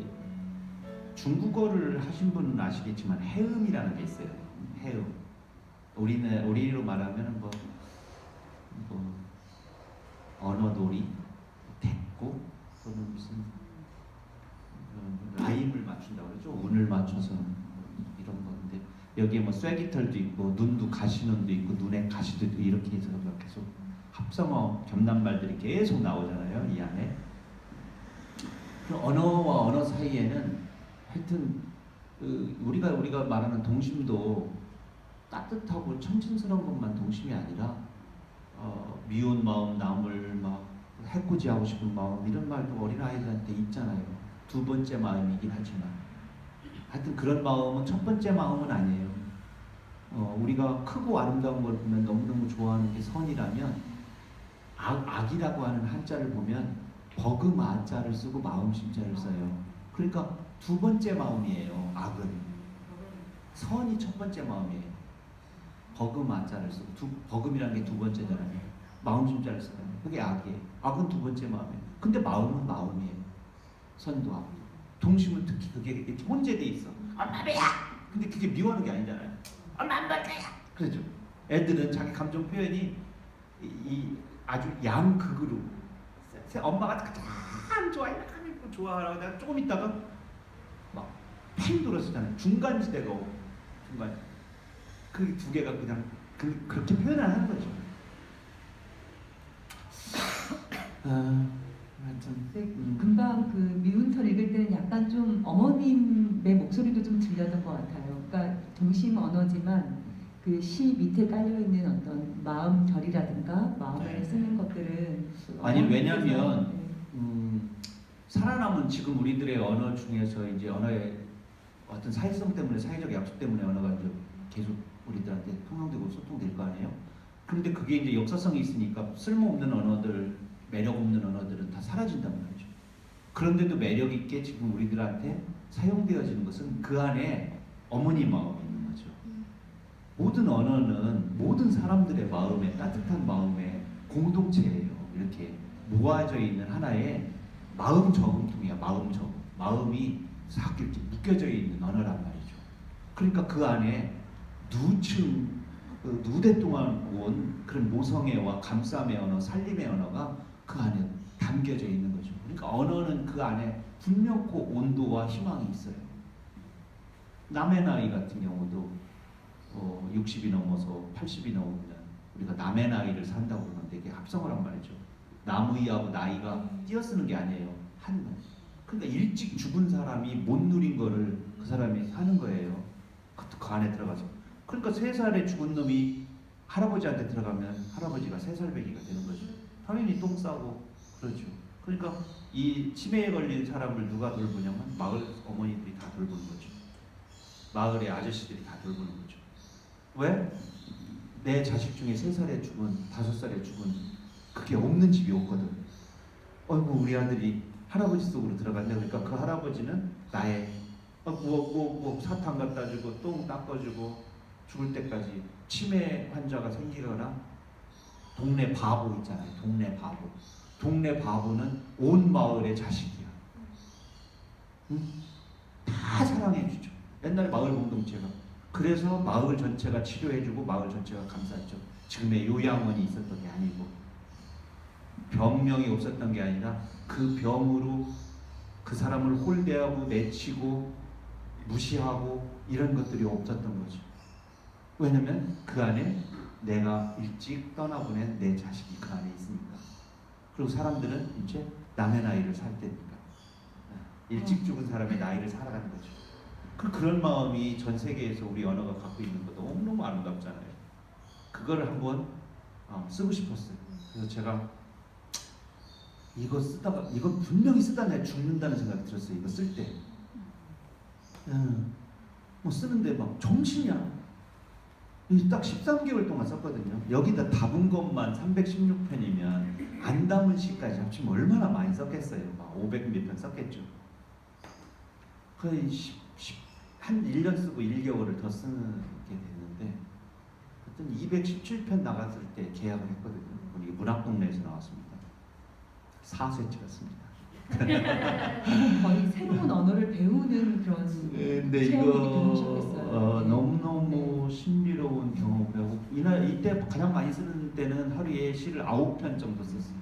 중국어를 하신 분은 아시겠지만 해음이라는 게 있어요. 해음. 우리로 말하면 뭐 언어놀이, 대꾸 또는 무슨 라임을 맞춘다고 그러죠. 운을 맞춰서 이런 건데 여기에 뭐 쐐기털도 있고 눈도 가시눈도 있고 눈에 가시도 있고 이렇게 해서 계속 합성어 겸난말들이 계속 나오잖아요. 이 안에. 그럼 언어와 언어 사이에는 하여튼 우리가 말하는 동심도 따뜻하고 천진스러운 것만 동심이 아니라 미운 마음, 남을 막 해코지하고 싶은 마음 이런 말도 어린아이들한테 있잖아요. 두 번째 마음이긴 하지만 하여튼 그런 마음은 첫 번째 마음은 아니에요. 우리가 크고 아름다운 걸 보면 너무너무 좋아하는 게 선이라면 악이라고 하는 한자를 보면 버금아자를 쓰고 마음심자를 써요. 그러니까 두 번째 마음이에요. 악은 선이 첫 번째 마음이에요. 버금아자를 쓰고 버금이라는 게 두 번째잖아요. 마음심자를 쓰잖아요. 그게 악이에요. 악은 두 번째 마음이에요. 근데 마음은 마음이에요. 선도 악. 동심은 특히 그게 이렇게 혼재돼 있어. 엄마야. 근데 그게 미워하는 게 아니잖아요. 엄마 안 볼 거야. 그렇죠. 애들은 자기 감정 표현이 이 아주 양극으로 엄마가 가장 좋아해. 좋아하라고 내가 조금 있다가 막 팽 돌아서잖아요. 중간지대가 오고 중간 그 두 개가 그냥 그렇게 표현을 하는 거죠. 하여튼 금방 그 미운 털 읽을 때는 약간 좀 어머님의 목소리도 좀 들렸던 것 같아요. 그러니까 동심 언어지만 그 시 밑에 깔려 있는 어떤 마음 결이라든가 마음을 네. 쓰는 것들은 아니 왜냐면 네. 살아남은 지금 우리들의 언어 중에서 이제 언어의 어떤 사회성 때문에 사회적 약속 때문에 언어가 이제 계속 우리들한테 통용되고 소통될 거 아니에요. 그런데 그게 이제 역사성이 있으니까 쓸모없는 언어들, 매력 없는 언어들은 다 사라진단 말이죠. 그런데도 매력 있게 지금 우리들한테 사용되어지는 것은 그 안에 어머니 마음이 있는 거죠. 모든 언어는 모든 사람들의 마음에 따뜻한 마음의 공동체예요. 이렇게 모아져 있는 하나의 마음 저금통이야. 마음 저금. 마음이 싹 이렇게 묶여져 있는 언어란 말이죠. 그러니까 그 안에 누대 동안 온 그런 모성애와 감싸움의 언어, 살림의 언어가 그 안에 담겨져 있는 거죠. 그러니까 언어는 그 안에 분명코 온도와 희망이 있어요. 남의 나이 같은 경우도 60이 넘어서 80이 넘으면 우리가 남의 나이를 산다고 그러는데 이게 합성어란 말이죠. 나무이하고 나이가 띄어쓰는 게 아니에요. 한 번. 그러니까 일찍 죽은 사람이 못 누린 거를 그 사람이 사는 거예요. 그 안에 들어가서. 그러니까 3살에 죽은 놈이 할아버지한테 들어가면 할아버지가 3살배기가 되는 거죠. 당연히 똥 싸고 그렇죠. 그러니까 이 치매에 걸린 사람을 누가 돌보냐면 마을 어머니들이 다 돌보는 거죠. 마을의 아저씨들이 다 돌보는 거죠. 왜? 내 자식 중에 3살에 죽은, 5살에 죽은 그게 없는 집이 없거든. 어이구 우리 아들이 할아버지 속으로 들어갔네. 그러니까 그 할아버지는 나의 사탕 갖다 주고 똥 닦아주고 죽을 때까지 치매 환자가 생기거나 동네 바보 있잖아요. 동네 바보. 동네 바보는 온 마을의 자식이야. 응? 다 사랑해 주죠. 옛날에 마을 공동체가 그래서 마을 전체가 치료해주고 마을 전체가 감쌌죠. 지금의 요양원이 있었던 게 아니고 병명이 없었던 게 아니라 그 병으로 그 사람을 홀대하고 내치고 무시하고 이런 것들이 없었던 거죠. 왜냐면 그 안에 내가 일찍 떠나보낸 내 자식이 그 안에 있으니까. 그리고 사람들은 이제 남의 나이를 살 때니까 일찍 죽은 사람의 나이를 살아가는 거죠. 그런 마음이 전 세계에서 우리 언어가 갖고 있는 거 너무너무 아름답잖아요. 그거를 한번 쓰고 싶었어요. 그래서 제가 이거 쓰다가 이거 분명히 쓰다 내가 죽는다는 생각이 들었어요. 이거 쓸 때. 뭐 쓰는데 막 정신이야. 딱 13개월 동안 썼거든요. 여기다 담은 것만 316편이면 안 담은 시까지 합치면 얼마나 많이 썼겠어요. 막 500몇 편 썼겠죠. 거의 한 1년 쓰고 1개월을 더 쓰게 됐는데 하여튼 217편 나갔을 때 계약을 했거든요. 우리 문학동네에서 나왔습니다. 4세 찍었습니다. 거의 새로운 언어를 배우는 그런 근데 체험이 이거 되셨겠어요. 너무너무 신비로운 경험이고 이때 가장 많이 쓰는 때는 하루에 시를 9편 정도 썼어요.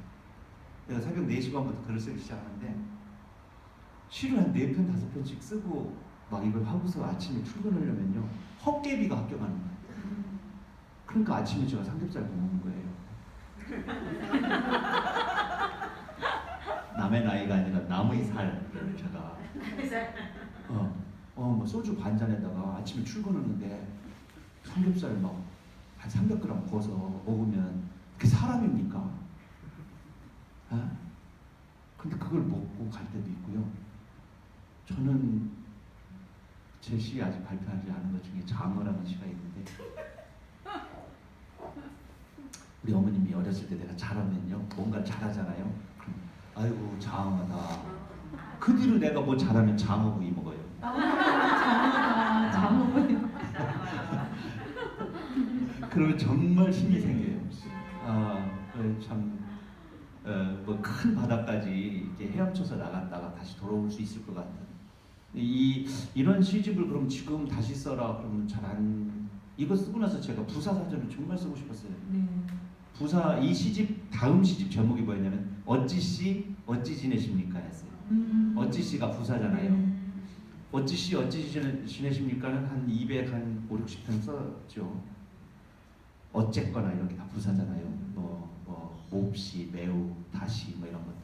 내가 새벽 4시 반부터 글을 쓰기 시작하는데 시를 한 4편, 5편씩 쓰고 막 이걸 하고서 아침에 출근하려면요 헛개비가 학교 가는 거예요. 그러니까 아침에 제가 삼겹살 먹는 거예요. 남의 나이가 아니라 남의 살을 제가 뭐 소주 반 잔에다가 아침에 출근하는데 삼겹살 막 한 300g 구워서 먹으면 그게 사람입니까? 근데 그걸 먹고 갈 때도 있고요. 저는 제 시 아직 발표하지 않은 것 중에 장어라는 시가 있는데 우리 어머님이 어렸을 때 내가 잘하면요 뭔가 잘하잖아요. 그럼 아이고 장어다. 그 뒤로 내가 뭐 잘하면 장어구이 먹어요. 장어구이. 그러면 정말 힘이 생겨요. 뭐 큰 바다까지 이렇게 헤엄쳐서 나갔다가 다시 돌아올 수 있을 것 같은. 이런 시집을 그럼 지금 다시 써라 그러면 잘 안. 이거 쓰고 나서 제가 부사 사전을 정말 쓰고 싶었어요. 네. 부사 이 시집 다음 시집 제목이 뭐였냐면 어찌 씨 어찌 지내십니까 했어요. 어찌 씨가 부사잖아요. 어찌 씨 어찌 지내십니까는 한 200, 한 5, 60편 썼죠. 어쨌거나 이렇게 다 부사잖아요. 몹시, 매우, 다시 뭐 이런 것들.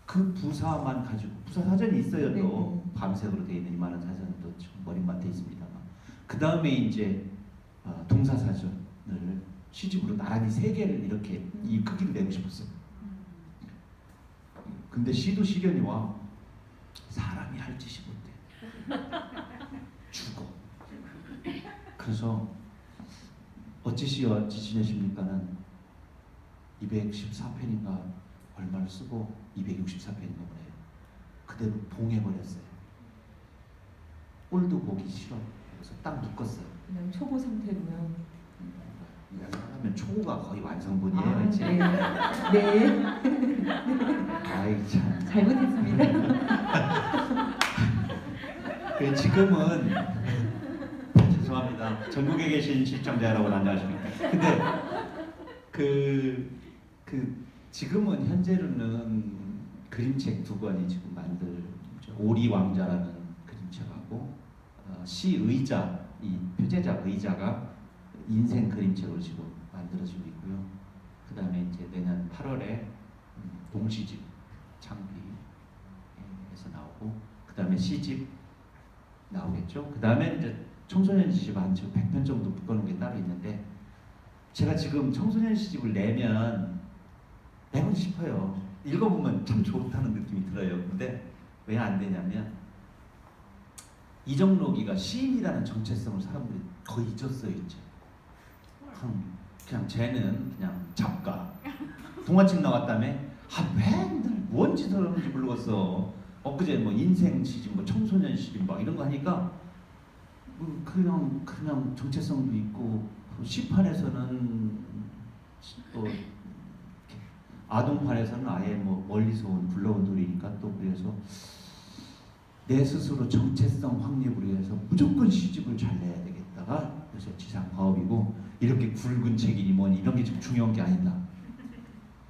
그 부사만 가지고 부사 사전이 있어요. 또 밤색으로 되어 있는 이만한 사전도 머릿맡에 있습니다만. 그 다음에 이제 동사 사전을 시집으로 나란히 3개를 이렇게 이 크기를 내고 싶었어요. 근데 시도 시련이 와. 사람이 할 짓이 못돼. 죽어. 그래서 어찌 지내십니까는 214편인가 얼마를 쓰고 264편인가 보네요. 그대로 봉해버렸어요. 꼴도 보기 싫어. 그래서 딱 묶었어요. 그냥 초보 상태로요. 하면 초고가 거의 완성본이에요. 이제. 네. 아이 참. 잘못했습니다. 지금은 죄송합니다. 전국에 계신 시청자 여러분 안녕하십니까. 근데 지금은 현재로는 그림책 2권이 지금 오리 왕자라는 그림책하고 시의자 이 표제자 의자가 인생 그림책으로 지금 만들어지고 있고요. 그 다음에 이제 내년 8월에 동시집 창비에서 나오고 그 다음에 시집 나오겠죠. 그 다음에 이제 청소년 시집 한 100편 정도 묶어놓은 게 따로 있는데 제가 지금 청소년 시집을 내면 내고 싶어요. 읽어보면 참 좋다는 느낌이 들어요. 근데 왜 안 되냐면 이정록이가 시인이라는 정체성을 사람들이 거의 잊었어요. 이제 그냥 쟤는 그냥 작가 동화책 나왔다며 맨날 뭔 짓을 하는지 모르겠어. 엊그제 뭐 인생 시집 뭐 청소년 시집 막 이런 거 하니까 그냥 정체성도 있고 시판에서는 또 아동판에서는 아예 뭐 멀리서 온 불러온 노래니까 또 그래서 내 스스로 정체성 확립을 위해서 무조건 시집을 잘 내야 되겠다. 하나가 그래서 지상 파업이고 이렇게 굵은 책이니 뭐니 이런 게 좀 중요한 게 아니다.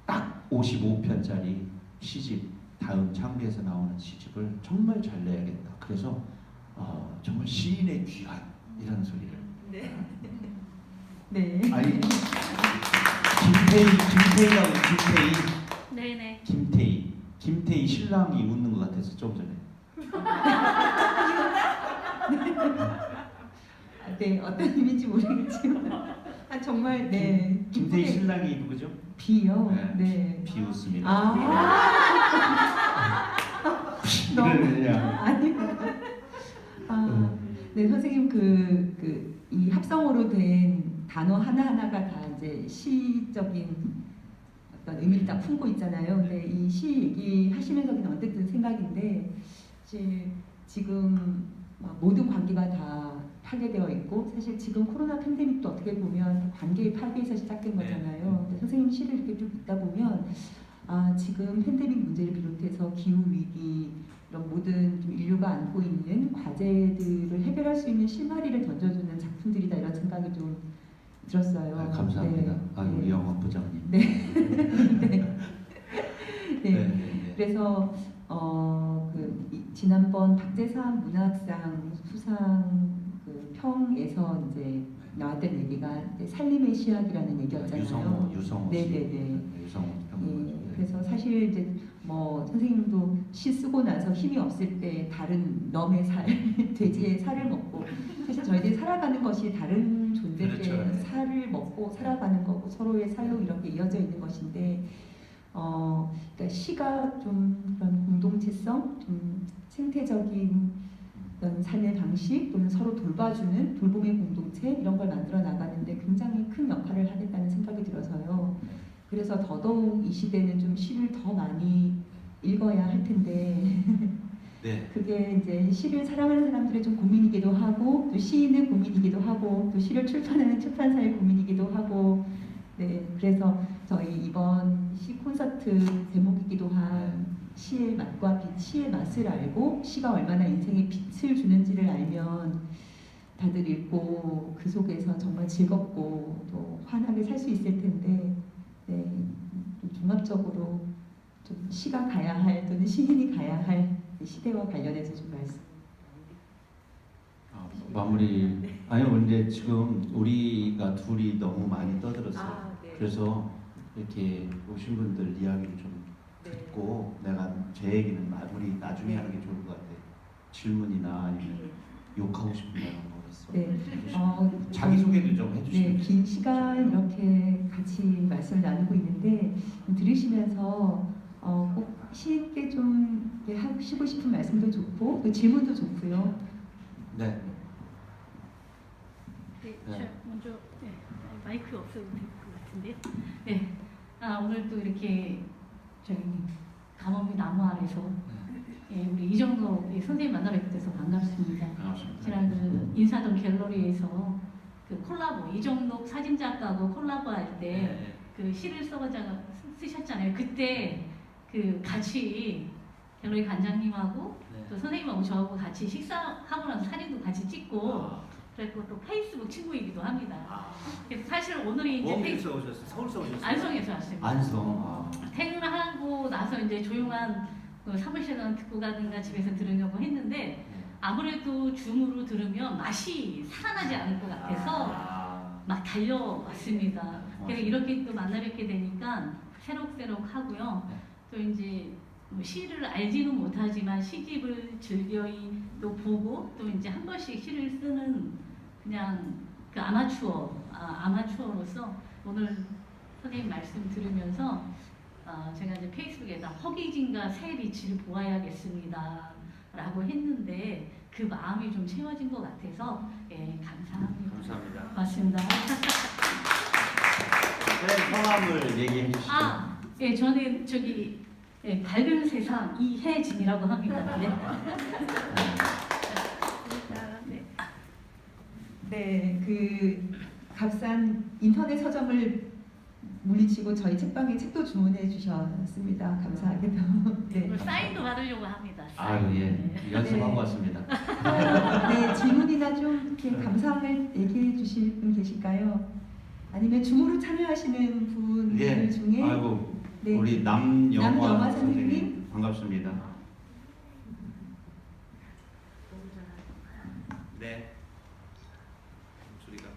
딱 55편짜리 시집 다음 창비에서 나오는 시집을 정말 잘 내야겠다. 그래서 정말 시인의 귀환이라는 소리를. 네. 네. 아니 네네. 김태희 신랑이 웃는 것 같아서 좀 전에. 네, 어떤 의미인지 모르겠지만 정말 네. 김태희 이쁘게 신랑이 누구죠? 비요. 네. 네. 비웃습니다. 너무 그냥 아니. 네 선생님 이 합성어로 된 단어 하나 하나가 다 이제 시적인 어떤 의미를 다 품고 있잖아요. 근데 이 시 얘기하시면서 그냥 언뜻 든 생각인데 사실 지금 막 모든 관계가 다 파괴되어 있고 사실 지금 코로나 팬데믹도 어떻게 보면 관계의 파괴에서 시작된 거잖아요. 근데 선생님 시를 이렇게 쭉 읽다 보면 지금 팬데믹 문제를 비롯해서 기후 위기 이런 모든 좀 인류가 안고 있는 과제들을 해결할 수 있는 실마리를 던져주는 작품들이다 이런 생각이 좀 들었어요. 감사합니다. 네. 우리 영업 부장님. 네. 네. 그래서 지난번 박재상 문학상 수상 평에서 이제 나왔던 얘기가 이제 살림의 시학이라는 얘기였잖아요. 유성호 네네네. 유성호 예, 그래서 사실 이제 뭐 선생님도 시 쓰고 나서 힘이 없을 때 다른 넘의 살, 돼지의 살을 먹고 사실 저희들이 살아가는 것이 다른 존재들의 그렇죠. 살을 먹고 살아가는 거고 서로의 사유 이렇게 이어져 있는 것인데 그러니까 시가 좀 그런 공동체성, 좀 생태적인 어떤 삶의 방식 또는 서로 돌봐주는 돌봄의 공동체 이런 걸 만들어 나가는데 굉장히 큰 역할을 하겠다는 생각이 들어서요. 그래서 더더욱 이 시대는 좀 시를 더 많이 읽어야 할 텐데 네. 그게 이제 시를 사랑하는 사람들의 좀 고민이기도 하고 또 시인의 고민이기도 하고 또 시를 출판하는 출판사의 고민이기도 하고 네 그래서 저희 이번 시 콘서트 제목이기도 한 시의 맛과 빛, 시의 맛을 알고 시가 얼마나 인생에 빛을 주는지를 알면 다들 읽고 그 속에서 정말 즐겁고 또 환하게 살 수 있을 텐데 네, 좀 종합적으로 좀 시가 가야 할 또는 시인이 가야 할 시대와 관련해서 좀 말씀. 마무리. 아니요, 근데 지금 우리가 둘이 너무 많이 떠들었어요. 네. 그래서 이렇게 오신 분들 이야기를 좀 듣고 내가 제 얘기는 마무리 나중에 하는 게 좋을 것 같아요. 질문이나 아니면 욕하고 싶은 거 이런 거 있어. 네. 자기 소개도 좀 해주시면. 네, 긴 시간 이렇게 같이 말씀을 나누고 있는데 들으시면서 꼭 시인께 좀 하시고 싶은 말씀도 좋고 또 질문도 좋고요. 네. 네, 먼저 마이크 없어도 될 것 같은데. 네. 오늘 또 이렇게 저희 감옥의 나무 아래서 우리 이정도 선생님 만나 뵙게 돼서 반갑습니다. 지난 그 인사동 갤러리에서 그 콜라보 이정록 사진작가하고 콜라보할 때 그 시를 쓰셨잖아요. 그때 그 같이 갤러리 관장님하고 또 선생님하고 저하고 같이 식사하고 나서 사진도 같이 찍고 그리고 또 페이스북 친구이기도 합니다. 그래서 사실 오늘이 이제 어디서 오셨어요? 서울서 오셨어요? 안성에서 왔습니다. 안성. 퇴근하고 나서 이제 조용한 그 사무실에 듣고 가든가 집에서 들으려고 했는데 아무래도 줌으로 들으면 맛이 살아나지 않을 것 같아서 막 달려왔습니다. 그래서 이렇게 또 만나 뵙게 되니까 새록새록 하고요. 또 이제 뭐 시를 알지는 못하지만 시집을 즐겨이 또 보고 또 이제 한 번씩 시를 쓰는 그냥 그 아마추어로서 오늘 선생님 말씀 들으면서 제가 이제 페이스북에다 허기진과 새 빛을 보아야겠습니다 라고 했는데 그 마음이 좀 채워진 것 같아서 감사합니다. 감사합니다. 고맙습니다. 성함을 얘기해 주시죠. 저는 저기 밝은 세상 이혜진이라고 합니다. 네, 그 값싼 인터넷 서점을 물리치고 저희 책방에 책도 주문해 주셨습니다. 감사하게도. 네. 오늘 사인도 받으려고 합니다. 아유 예, 연습하고 왔습니다. 네, 질문이나 좀 함께 감상을 얘기해 주실 분 계실까요? 아니면 줌으로 참여하시는 분들 예. 중에 아이고 네. 우리 남영화 남영화 선생님 선생님. 반갑습니다. 네. 목소리가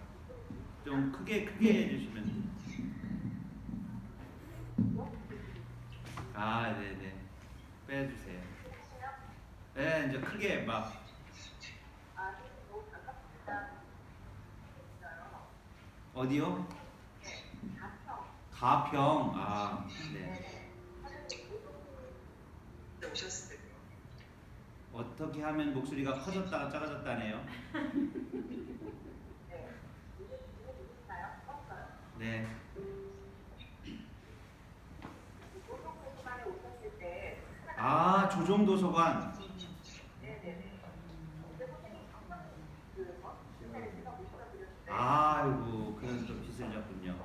좀 크게 네. 해주시면. 아, 네네. 빼주세요. 네, 이제 크게 막. 어디요? 가평. 아, 네. 어떻게 하면 목소리가 커졌다가 작아졌다네요? 네. 아, 조정도서관. 아이고, 그래서 좀 빚을 졌군요.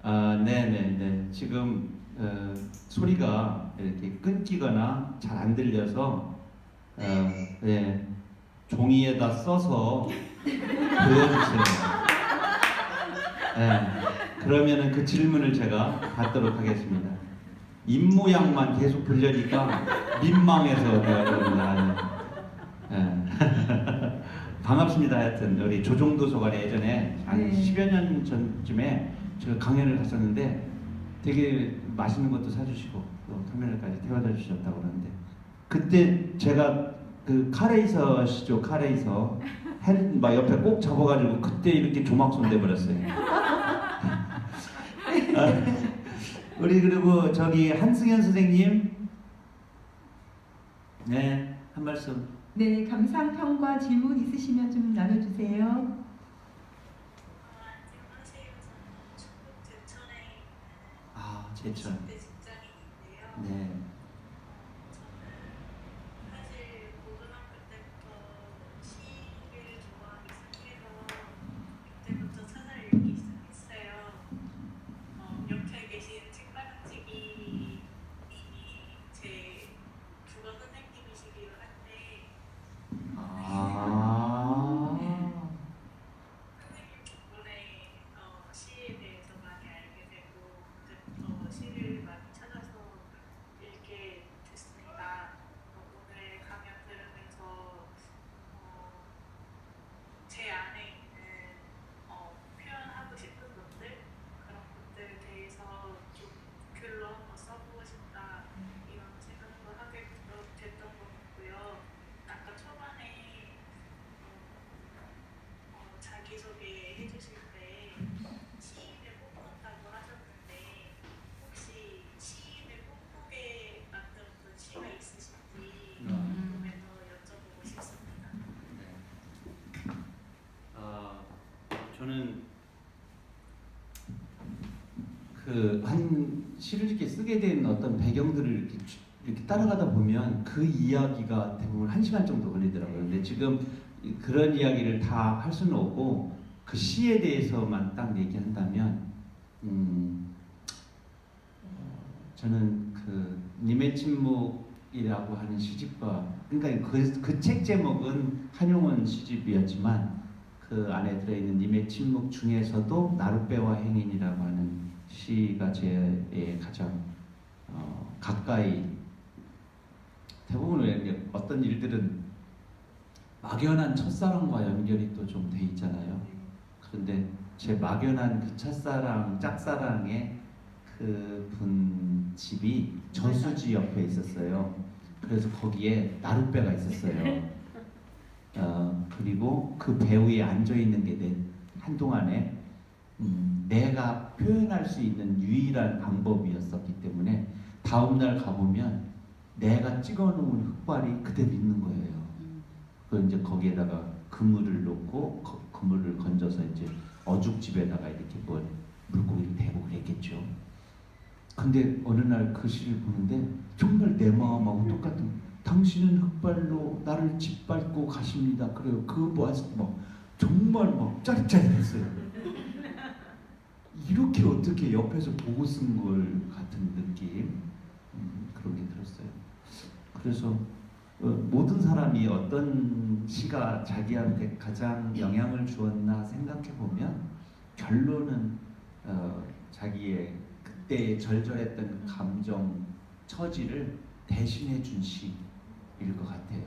아, 네네네. 지금 소리가 이렇게 끊기거나 잘 안 들려서 네, 종이에다 써서 보여주세요. 네, 그러면은 그 질문을 제가 받도록 하겠습니다. 입 모양만 계속 들려니까 민망해서 내가 그럽니다. 네. 반갑습니다. 하여튼 우리 조종도서관에 예전에 한 네. 10여 년 전쯤에 제가 강연을 갔었는데 되게 맛있는 것도 사주시고 또 터미널까지 태워다 주셨다고 그러는데 그때 제가 그 카레이서시죠, 카레이서 막 옆에 꼭 잡아가지고 그때 이렇게 조막 손대 버렸어요. 우리 그리고 저기 한승현 선생님, 네, 한 말씀. 네, 감상평과 질문 있으시면 좀 나눠주세요. 아, 제천. 네. 아. 저는 그 한 시를 이렇게 쓰게 된 어떤 배경들을 이렇게 따라가다 보면 그 이야기가 대부분 1시간 정도 걸리더라고요. 근데 지금 그런 이야기를 다 할 수는 없고 그 시에 대해서만 딱 얘기한다면 저는 그 님의 침묵이라고 하는 시집과 그러니까 그 책 제목은 한용운 시집이었지만 그 안에 들어있는 님의 침묵 중에서도 나룻배와 행인이라고 하는 시가 제 가장 가까이 대부분 어떤 일들은 막연한 첫사랑과 연결이 또 좀 돼 있잖아요. 그런데 제 막연한 그 첫사랑, 짝사랑의 그 분 집이 저수지 옆에 있었어요. 그래서 거기에 나룻배가 있었어요. 그리고 그 배 위에 앉아 있는 게 한동안에 내가 표현할 수 있는 유일한 방법이었었기 때문에 다음날 가보면 내가 찍어놓은 흑발이 그대로 있는 거예요. 그 이제 거기에다가 그물을 놓고 그물을 건져서 이제 어죽집에다가 이렇게 뭐 물고기를 대고 그랬겠죠. 근데 어느 날 그 시를 보는데 정말 내 마음하고 똑같은 당신은 흑발로 나를 짓밟고 가십니다. 그래요. 그거 뭐 정말 막 짜릿짜릿했어요. 이렇게 어떻게 옆에서 보고 쓴 걸 같은 느낌 그런 게 들었어요. 그래서 모든 사람이 어떤 시가 자기한테 가장 영향을 주었나 생각해 보면 결론은 자기의 그때 절절했던 감정 처지를 대신해 준 시일 것 같아요.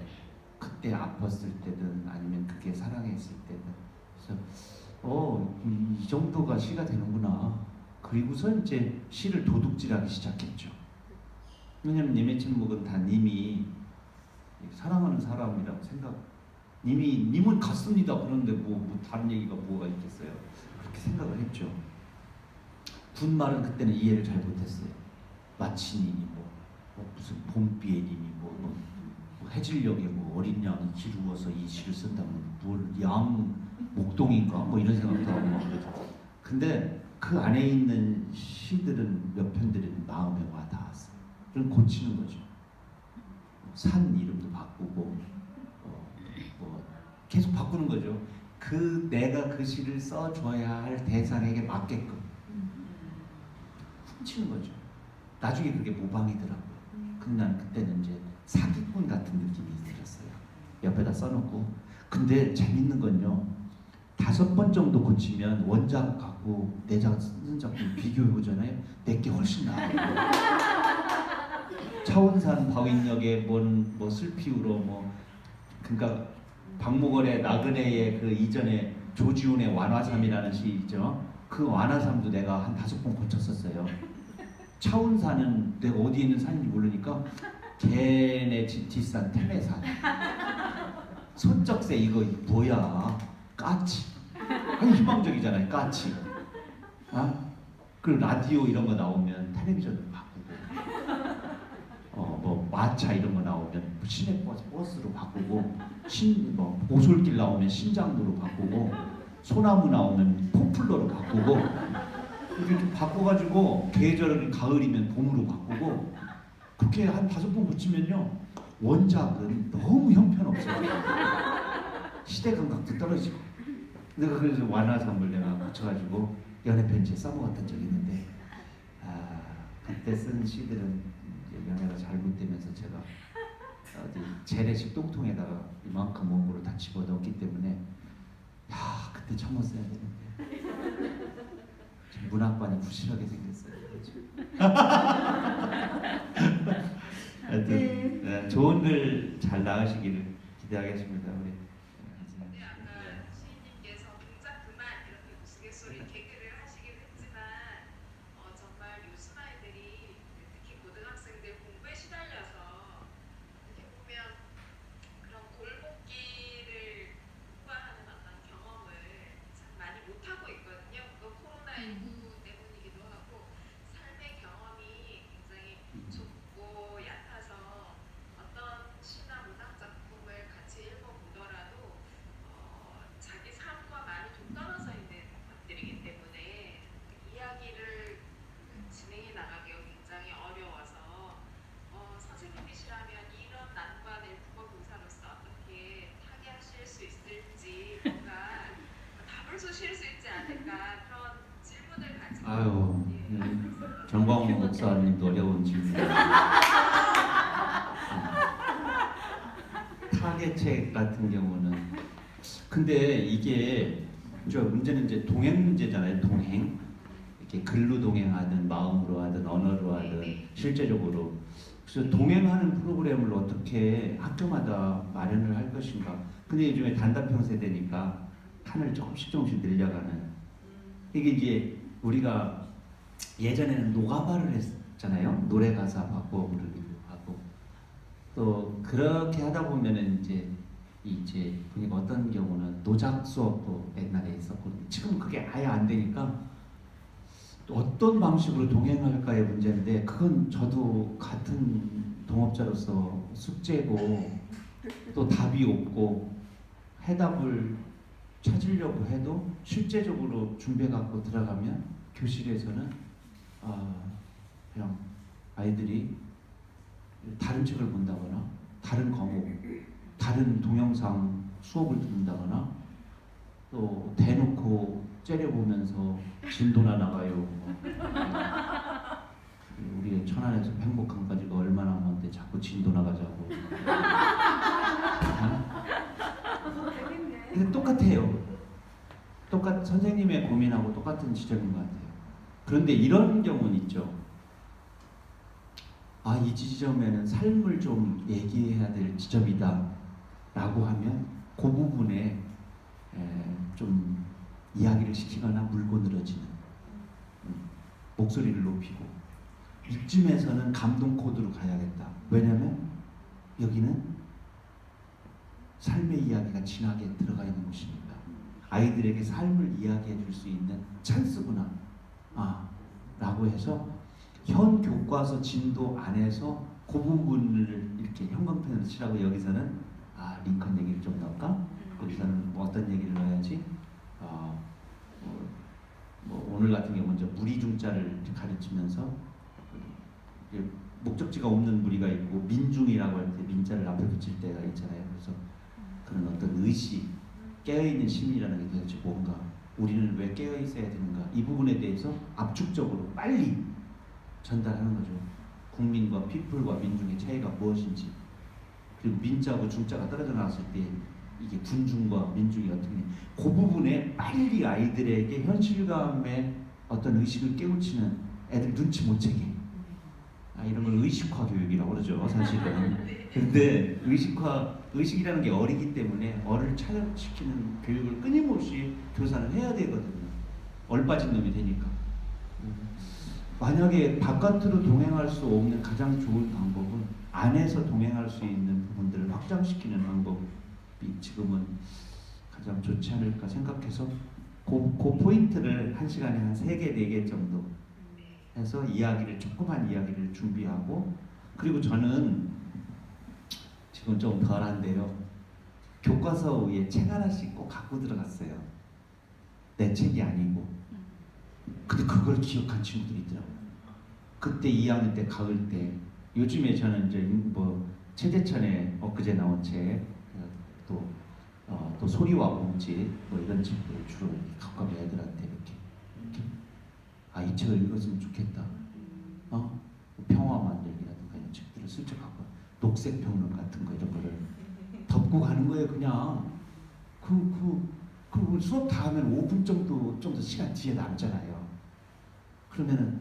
그때 아팠을 때든 아니면 그게 사랑했을 때든. 그래서 이 정도가 시가 되는구나. 그리고서 이제 시를 도둑질하기 시작했죠. 왜냐면 님의 침묵은 다 님이 사랑하는 사람이라고 생각. 님은 같습니다. 그런데 뭐 다른 얘기가 뭐가 있겠어요. 그렇게 생각을 했죠. 군말은 그때는 이해를 잘 못했어요. 마치님이 무슨 봄비의 님이 뭐 해질녘에 뭐 어린 양이 기르워서 이 시를 쓴다면 뭘 양 목동인가 뭐 이런 생각도 하고 막 그러죠. 근데 그 안에 있는 시들은 몇 편들은 마음에 와 닿았어요. 그럼 고치는 거죠. 산 이름도 바꾸고 뭐 계속 바꾸는 거죠. 내가 그 시를 써줘야 할 대상에게 맞게끔 훔치는 거죠. 나중에 그게 모방이더라고요. 근데 난 그때는 이제 사기꾼 같은 느낌이 들었어요. 옆에다 써놓고. 근데 재밌는 건요. 5번 정도 고치면 원작하고 내가 쓴 작품 비교해보잖아요. 내게 훨씬 나아요. 차운산 바윈역의 뭐 슬피우로 그러니까 박목월의 나그네의 그 이전에 조지훈의 완화삼이라는 시 있죠. 그 완화삼도 내가 한 5번 고쳤었어요. 차운산은 내가 어디에 있는 산인지 모르니까 걔네 뒷산 태매산. 손적새 이거 뭐야? 까치. 아니 희망적이잖아요. 까치. 그리고 라디오 이런 거 나오면 텔레비전으로 바꾸고, 뭐 마차 이런 거 나오면 시내버스로 바꾸고, 오솔길 나오면 신장로로 바꾸고, 소나무 나오면 포플러로 바꾸고, 이렇게 좀 바꿔가지고 계절은 가을이면 봄으로 바꾸고, 그렇게 한 5번 고치면요 원작은 너무 형편없어요. 시대 감각도 떨어지고. 내가 그래서 완화삼을 내가 고쳐가지고 연애 편지에 써먹었던 적이 있는데, 그때 쓴 시들은 연애가 잘못되면서 제가 어디 재래식 똥통에다가 이만큼 원고를 다 집어넣었기 때문에 그때 참았어야 되는데 문학관이 부실하게 생겼어요. 하여튼 네, 좋은 글 잘 나으시기를 기대하겠습니다. 우리. 네, 아까 시인님께서 동작 그만 이렇게 우스갯소리 개그를 하시긴 했지만 정말 요즘 아이들이 특히 고등학생들 공부에 시달려서 어떻게 보면 그런 골목길을 통과하는 어떤 경험을 참 많이 못하고 있거든요. 그건 코로나19 때문이기도 하고 삶의 경험이 굉장히 좁고 얕아서 어떤 시나 문학 작품을 같이 읽어보더라도 자기 삶과 많이 좀 떨어져 있는 것들이기 때문에 이야기를 진행해 나가기가 굉장히 어려워서 선생님이시라면 이런 난관을 국어교사로서 어떻게 타개하실 수 있을지 뭔가 답을 주실 수 있지 않을까 그런 질문을 가지고 아유, 정광훈 목사님도 어려운 질문. 타개책 같은 경우는 근데 이게 문제는 이제 동행 문제잖아요. 동행 이렇게 글로 동행하든 마음으로 하든 언어로 하든 실제적으로. 그래서 동행하는 프로그램을 어떻게 학교마다 마련을 할 것인가. 근데 요즘에 단답형 세대니까 칸을 조금씩 늘려가는. 이게 이제 우리가 예전에는 노가바를 했잖아요. 노래 가사 바꿔 부르기도 하고. 또 그렇게 하다 보면은 이제 보니까 어떤 경우는 노작 수업도 옛날에 있었거든요. 지금 그게 아예 안 되니까 또 어떤 방식으로 동행할까의 문제인데, 그건 저도 같은 동업자로서 숙제고 또 답이 없고 해답을 찾으려고 해도 실제적으로 준비해 갖고 들어가면 교실에서는 그냥 아이들이 다른 책을 본다거나 다른 과목, 다른 동영상 수업을 듣는다거나 또 대놓고 째려보면서 진도나 나가요. 우리 천안에서 행복한까지가 얼마나 먼데 자꾸 진도 나가자고. 근데 똑같아요. 선생님의 고민하고 똑같은 지점인 것 같아요. 그런데 이런 경우는 있죠. 아, 이 지점에는 삶을 좀 얘기해야 될 지점이다 라고 하면 그 부분에 좀 이야기를 시키거나 물고 늘어지는 목소리를 높이고, 이쯤에서는 감동 코드로 가야겠다. 왜냐하면 여기는 삶의 이야기가 진하게 들어가 있는 곳입니다. 아이들에게 삶을 이야기해 줄 수 있는 찬스구나 라고 해서 현 교과서 진도 안에서 그 부분을 이렇게 형광펜으로 칠하고, 여기서는 링컨 얘기를 좀 넣을까? 거기서는 뭐 어떤 얘기를 넣어야지? 뭐 오늘 같은 경우는 이제 무리중자를 가르치면서 목적지가 없는 무리가 있고 민중이라고 할 때 민자를 앞에 붙일 때가 있잖아요. 그래서 그런 어떤 의식, 깨어있는 심이라는 게 도대체 뭔가, 우리는 왜 깨어있어야 되는가, 이 부분에 대해서 압축적으로 빨리 전달하는 거죠. 국민과 피플과 민중의 차이가 무엇인지, 그리고 민자하고 중자가 떨어져 나왔을 때 이게 군중과 민중이 어떻게, 그 부분에 빨리 아이들에게 현실감의 어떤 의식을 깨우치는, 애들 눈치 못 채게, 이런 걸 의식화 교육이라고 그러죠 사실은. 근데 의식이라는 게 어리기 때문에 어를 차력시키는 교육을 끊임없이 교사는 해야 되거든요. 얼빠진 놈이 되니까. 만약에 바깥으로 동행할 수 없는 가장 좋은 방법은 안에서 동행할 수 있는 부분들을 확장시키는 방법이 지금은 가장 좋지 않을까 생각해서 그 포인트를 한 시간에 한 3개, 4개 정도 해서 조그만 이야기를 준비하고, 그리고 저는 지금 좀 덜한데요, 교과서 위에 책 하나씩 꼭 갖고 들어갔어요. 내 책이 아니고. 근데 그걸 기억한 친구들이 있더라고요. 그때 2학년 때 가을 때, 요즘에 저는 이제 뭐 최재천의 엊그제 나온 책, 또 소리와 몸짓 뭐 이런 책들을 주로 갖고 가면 애들한테 이렇게 이 책을 읽었으면 좋겠다. 평화 만들기라든가 이런 책들을 슬쩍 갖고, 녹색 평론 같은 거 이런 거를 덮고 가는 거예요. 그냥 그 수업 다 하면 5분 정도 좀 더 시간 뒤에 남잖아요. 그러면은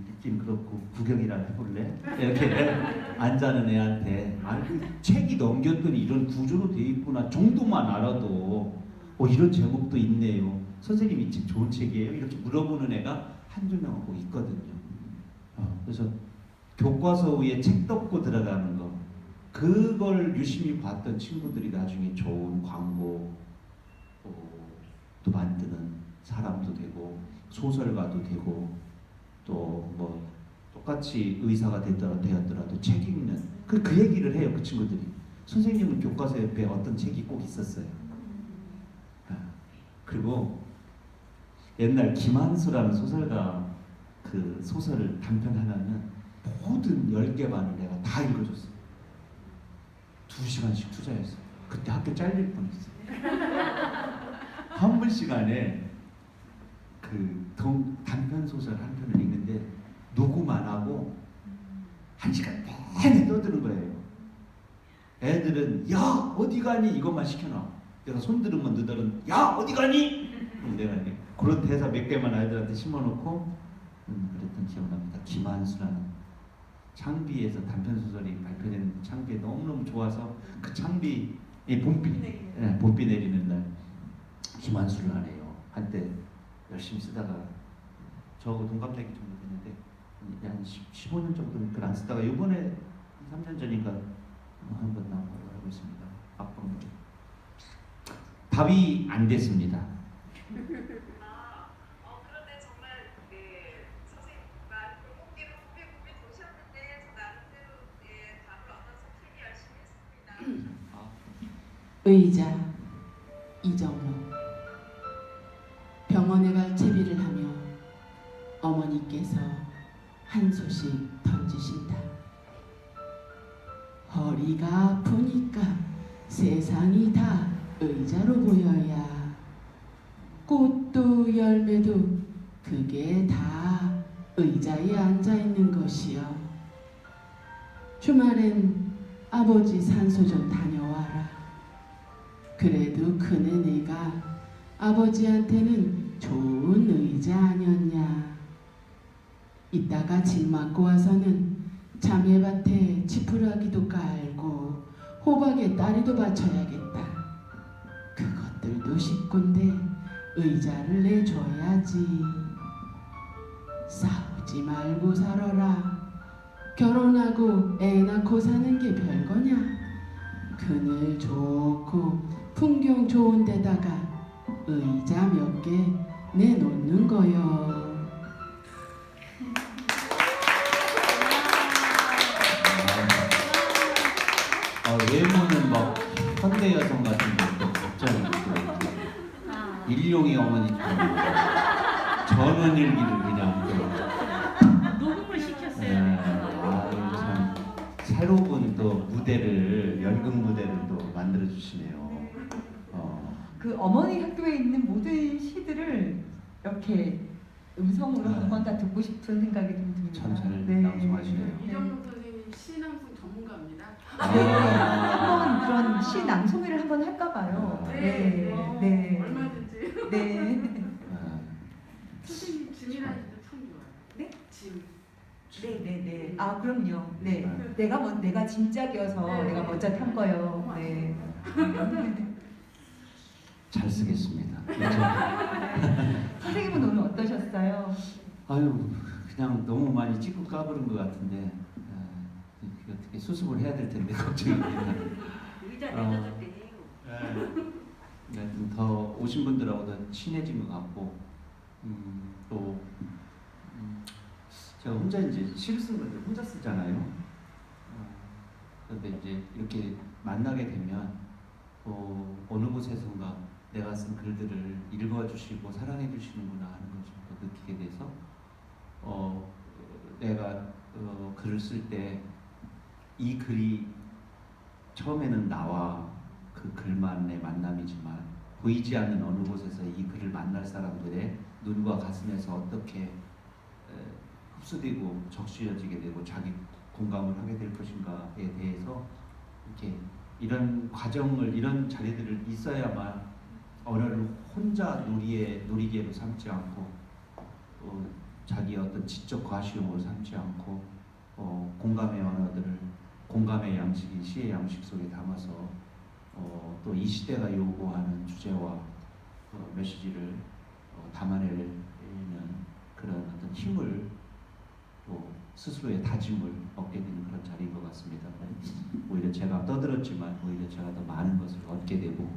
읽긴 그렇고 구경이라도 해볼래? 이렇게 앉아는 애한테 그 책이 넘겼더니 이런 구조로 돼 있구나 정도만 알아도 이런 제목도 있네요. 선생님 이 책 좋은 책이에요? 이렇게 물어보는 애가 한두 명 꼭 있거든요. 그래서 교과서 위에 책 덮고 들어가는 거, 그걸 유심히 봤던 친구들이 나중에 좋은 광고 또 만드는 사람도 되고 소설가도 되고, 또 뭐 똑같이 의사가 되었더라도 책 읽는 그 얘기를 해요. 그 친구들이. 선생님은 교과서 옆에 어떤 책이 꼭 있었어요. 그리고 옛날 김한수라는 소설가 그 소설을 단편 하나는 모든 10개 반을 내가 다 읽어줬어요. 2시간씩 투자했어요. 그때 학교 잘릴 뻔했어요. 한 분 시간에 그 단편 소설 한 편을 읽는데 녹음 안 하고 1시간 내내 떠드는 거예요. 애들은 야 어디 가니 이것만 시켜놔. 내가 손들으면 너들은 야 어디 가니? 그럼 내가 그런 대사 몇 개만 아이들한테 심어놓고 그랬던 기억납니다. 김한수라는 창비에서 단편 소설이 발표된 창비에 너무너무 좋아서 그 창비 봄비 내리는 날 김한수를 하네요. 한때 열심히 쓰다가 저하고 동갑내기 정도 됐는데 한 15년 정도는 글 안 쓰다가 이번에 3년 전인가 한번 나온 걸로 알고 있습니다. 앞번 답이 안 됐습니다. 그런데 정말 선생님 말을 뽑기로 고민 도셨는데 저 나름대로 답을 얻어서 되게 열심히 했습니다. 의자 이정로. 병원에 갈 채비를 하며 어머니께서 한 소식 던지신다. 허리가 아프니까 세상이 다 의자로 보여야 꽃도 열매도 그게 다 의자에 앉아 있는 것이여. 주말엔 아버지 산소 좀 다녀와라. 그래도 큰애 내가 아버지한테는 좋은 의자 아니었냐. 이따가 집 맞고 와서는 자매밭에 지푸라기도 깔고 호박에 다리도 받쳐야겠다. 그것들도 식구인데 의자를 내줘야지. 싸우지 말고 살아라. 결혼하고 애 낳고 사는 게 별거냐. 그늘 좋고 풍경 좋은 데다가 의자 몇 개 내놓는 거요. 외모는 막 현대 여성 같은데 또 갑자기 또 일용이 어머니처럼 전원일기를 그냥 또 녹음을 시켰어요. 네, 아유, 참 새로운 또 무대를 연극 무대를 또 만들어 주시네요. 그 어머니 학교에 있는 모든 시들을 이렇게 음성으로 네. 한 번 다 듣고 싶은 생각이 좀 듭니다. 참 잘 네. 낭송하시네요. 이정록 선생님 시낭송 전문가입니다. 네, 한번 그런 시 낭송회를 한번 할까 봐요. 네, 네. 얼마든지. 네. 선생님 짐이라 해도 참 좋아요. 네? 짐. 네. 아, 그럼요. 네. 네. 내가 짐짝이어서 네. 내가 먼저 탄 거요. 네. 잘 쓰겠습니다. 선생님은 오늘 어떠셨어요? 아유, 그냥 너무 많이 찍고 까부른 것 같은데 이거 어떻게 수습을 해야 될 텐데 걱정입니다. 의자 어. 내려줬대요. 네, 좀 더 오신 분들하고 더 친해진 것 같고 또 제가 혼자 이제 시를 쓰는 걸 혼자 쓰잖아요. 그런데 이제 이렇게 만나게 되면 어느 곳에선가 내가 쓴 글들을 읽어주시고 사랑해주시는구나 하는 걸 좀 더 느끼게 돼서 내가 글을 쓸 때 이 글이 처음에는 나와 그 글만의 만남이지만 보이지 않는 어느 곳에서 이 글을 만날 사람들의 눈과 가슴에서 어떻게 흡수되고 적시어지게 되고 자기 공감을 하게 될 것인가에 대해서 이렇게 이런 과정을 이런 자리들을 있어야만 언어를 혼자 놀이개로 삼지 않고 자기 어떤 지적 과시용으로 삼지 않고 공감의 언어들을 공감의 양식이 시의 양식 속에 담아서 또 이 시대가 요구하는 주제와 메시지를 담아내는 그런 어떤 힘을 또 스스로의 다짐을 얻게 되는 그런 자리인 것 같습니다. 오히려 제가 떠들었지만 오히려 제가 더 많은 것을 얻게 되고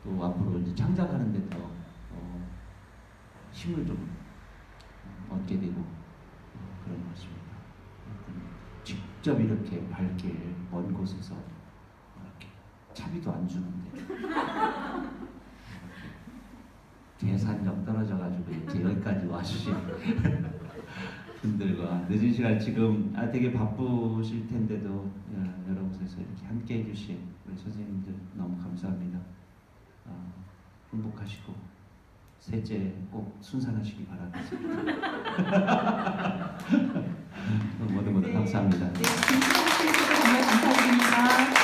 또 앞으로 이제 창작하는 데 더 힘을 좀 얻게 되고 그런 것 같습니다. 직접 이렇게 밝게 먼 곳에서 이렇게 차비도 안 주는데 계산력 떨어져가지고 이렇게 여기까지 와주신 분들과 늦은 시간 지금 되게 바쁘실 텐데도 여러 곳에서 이렇게 함께 해주신 우리 선생님들 너무 감사합니다. 행복하시고 셋째 꼭 순산하시기 바라겠습니다. 모두 감사합니다. 네, 김수정 씨도 정말 감사드립니다.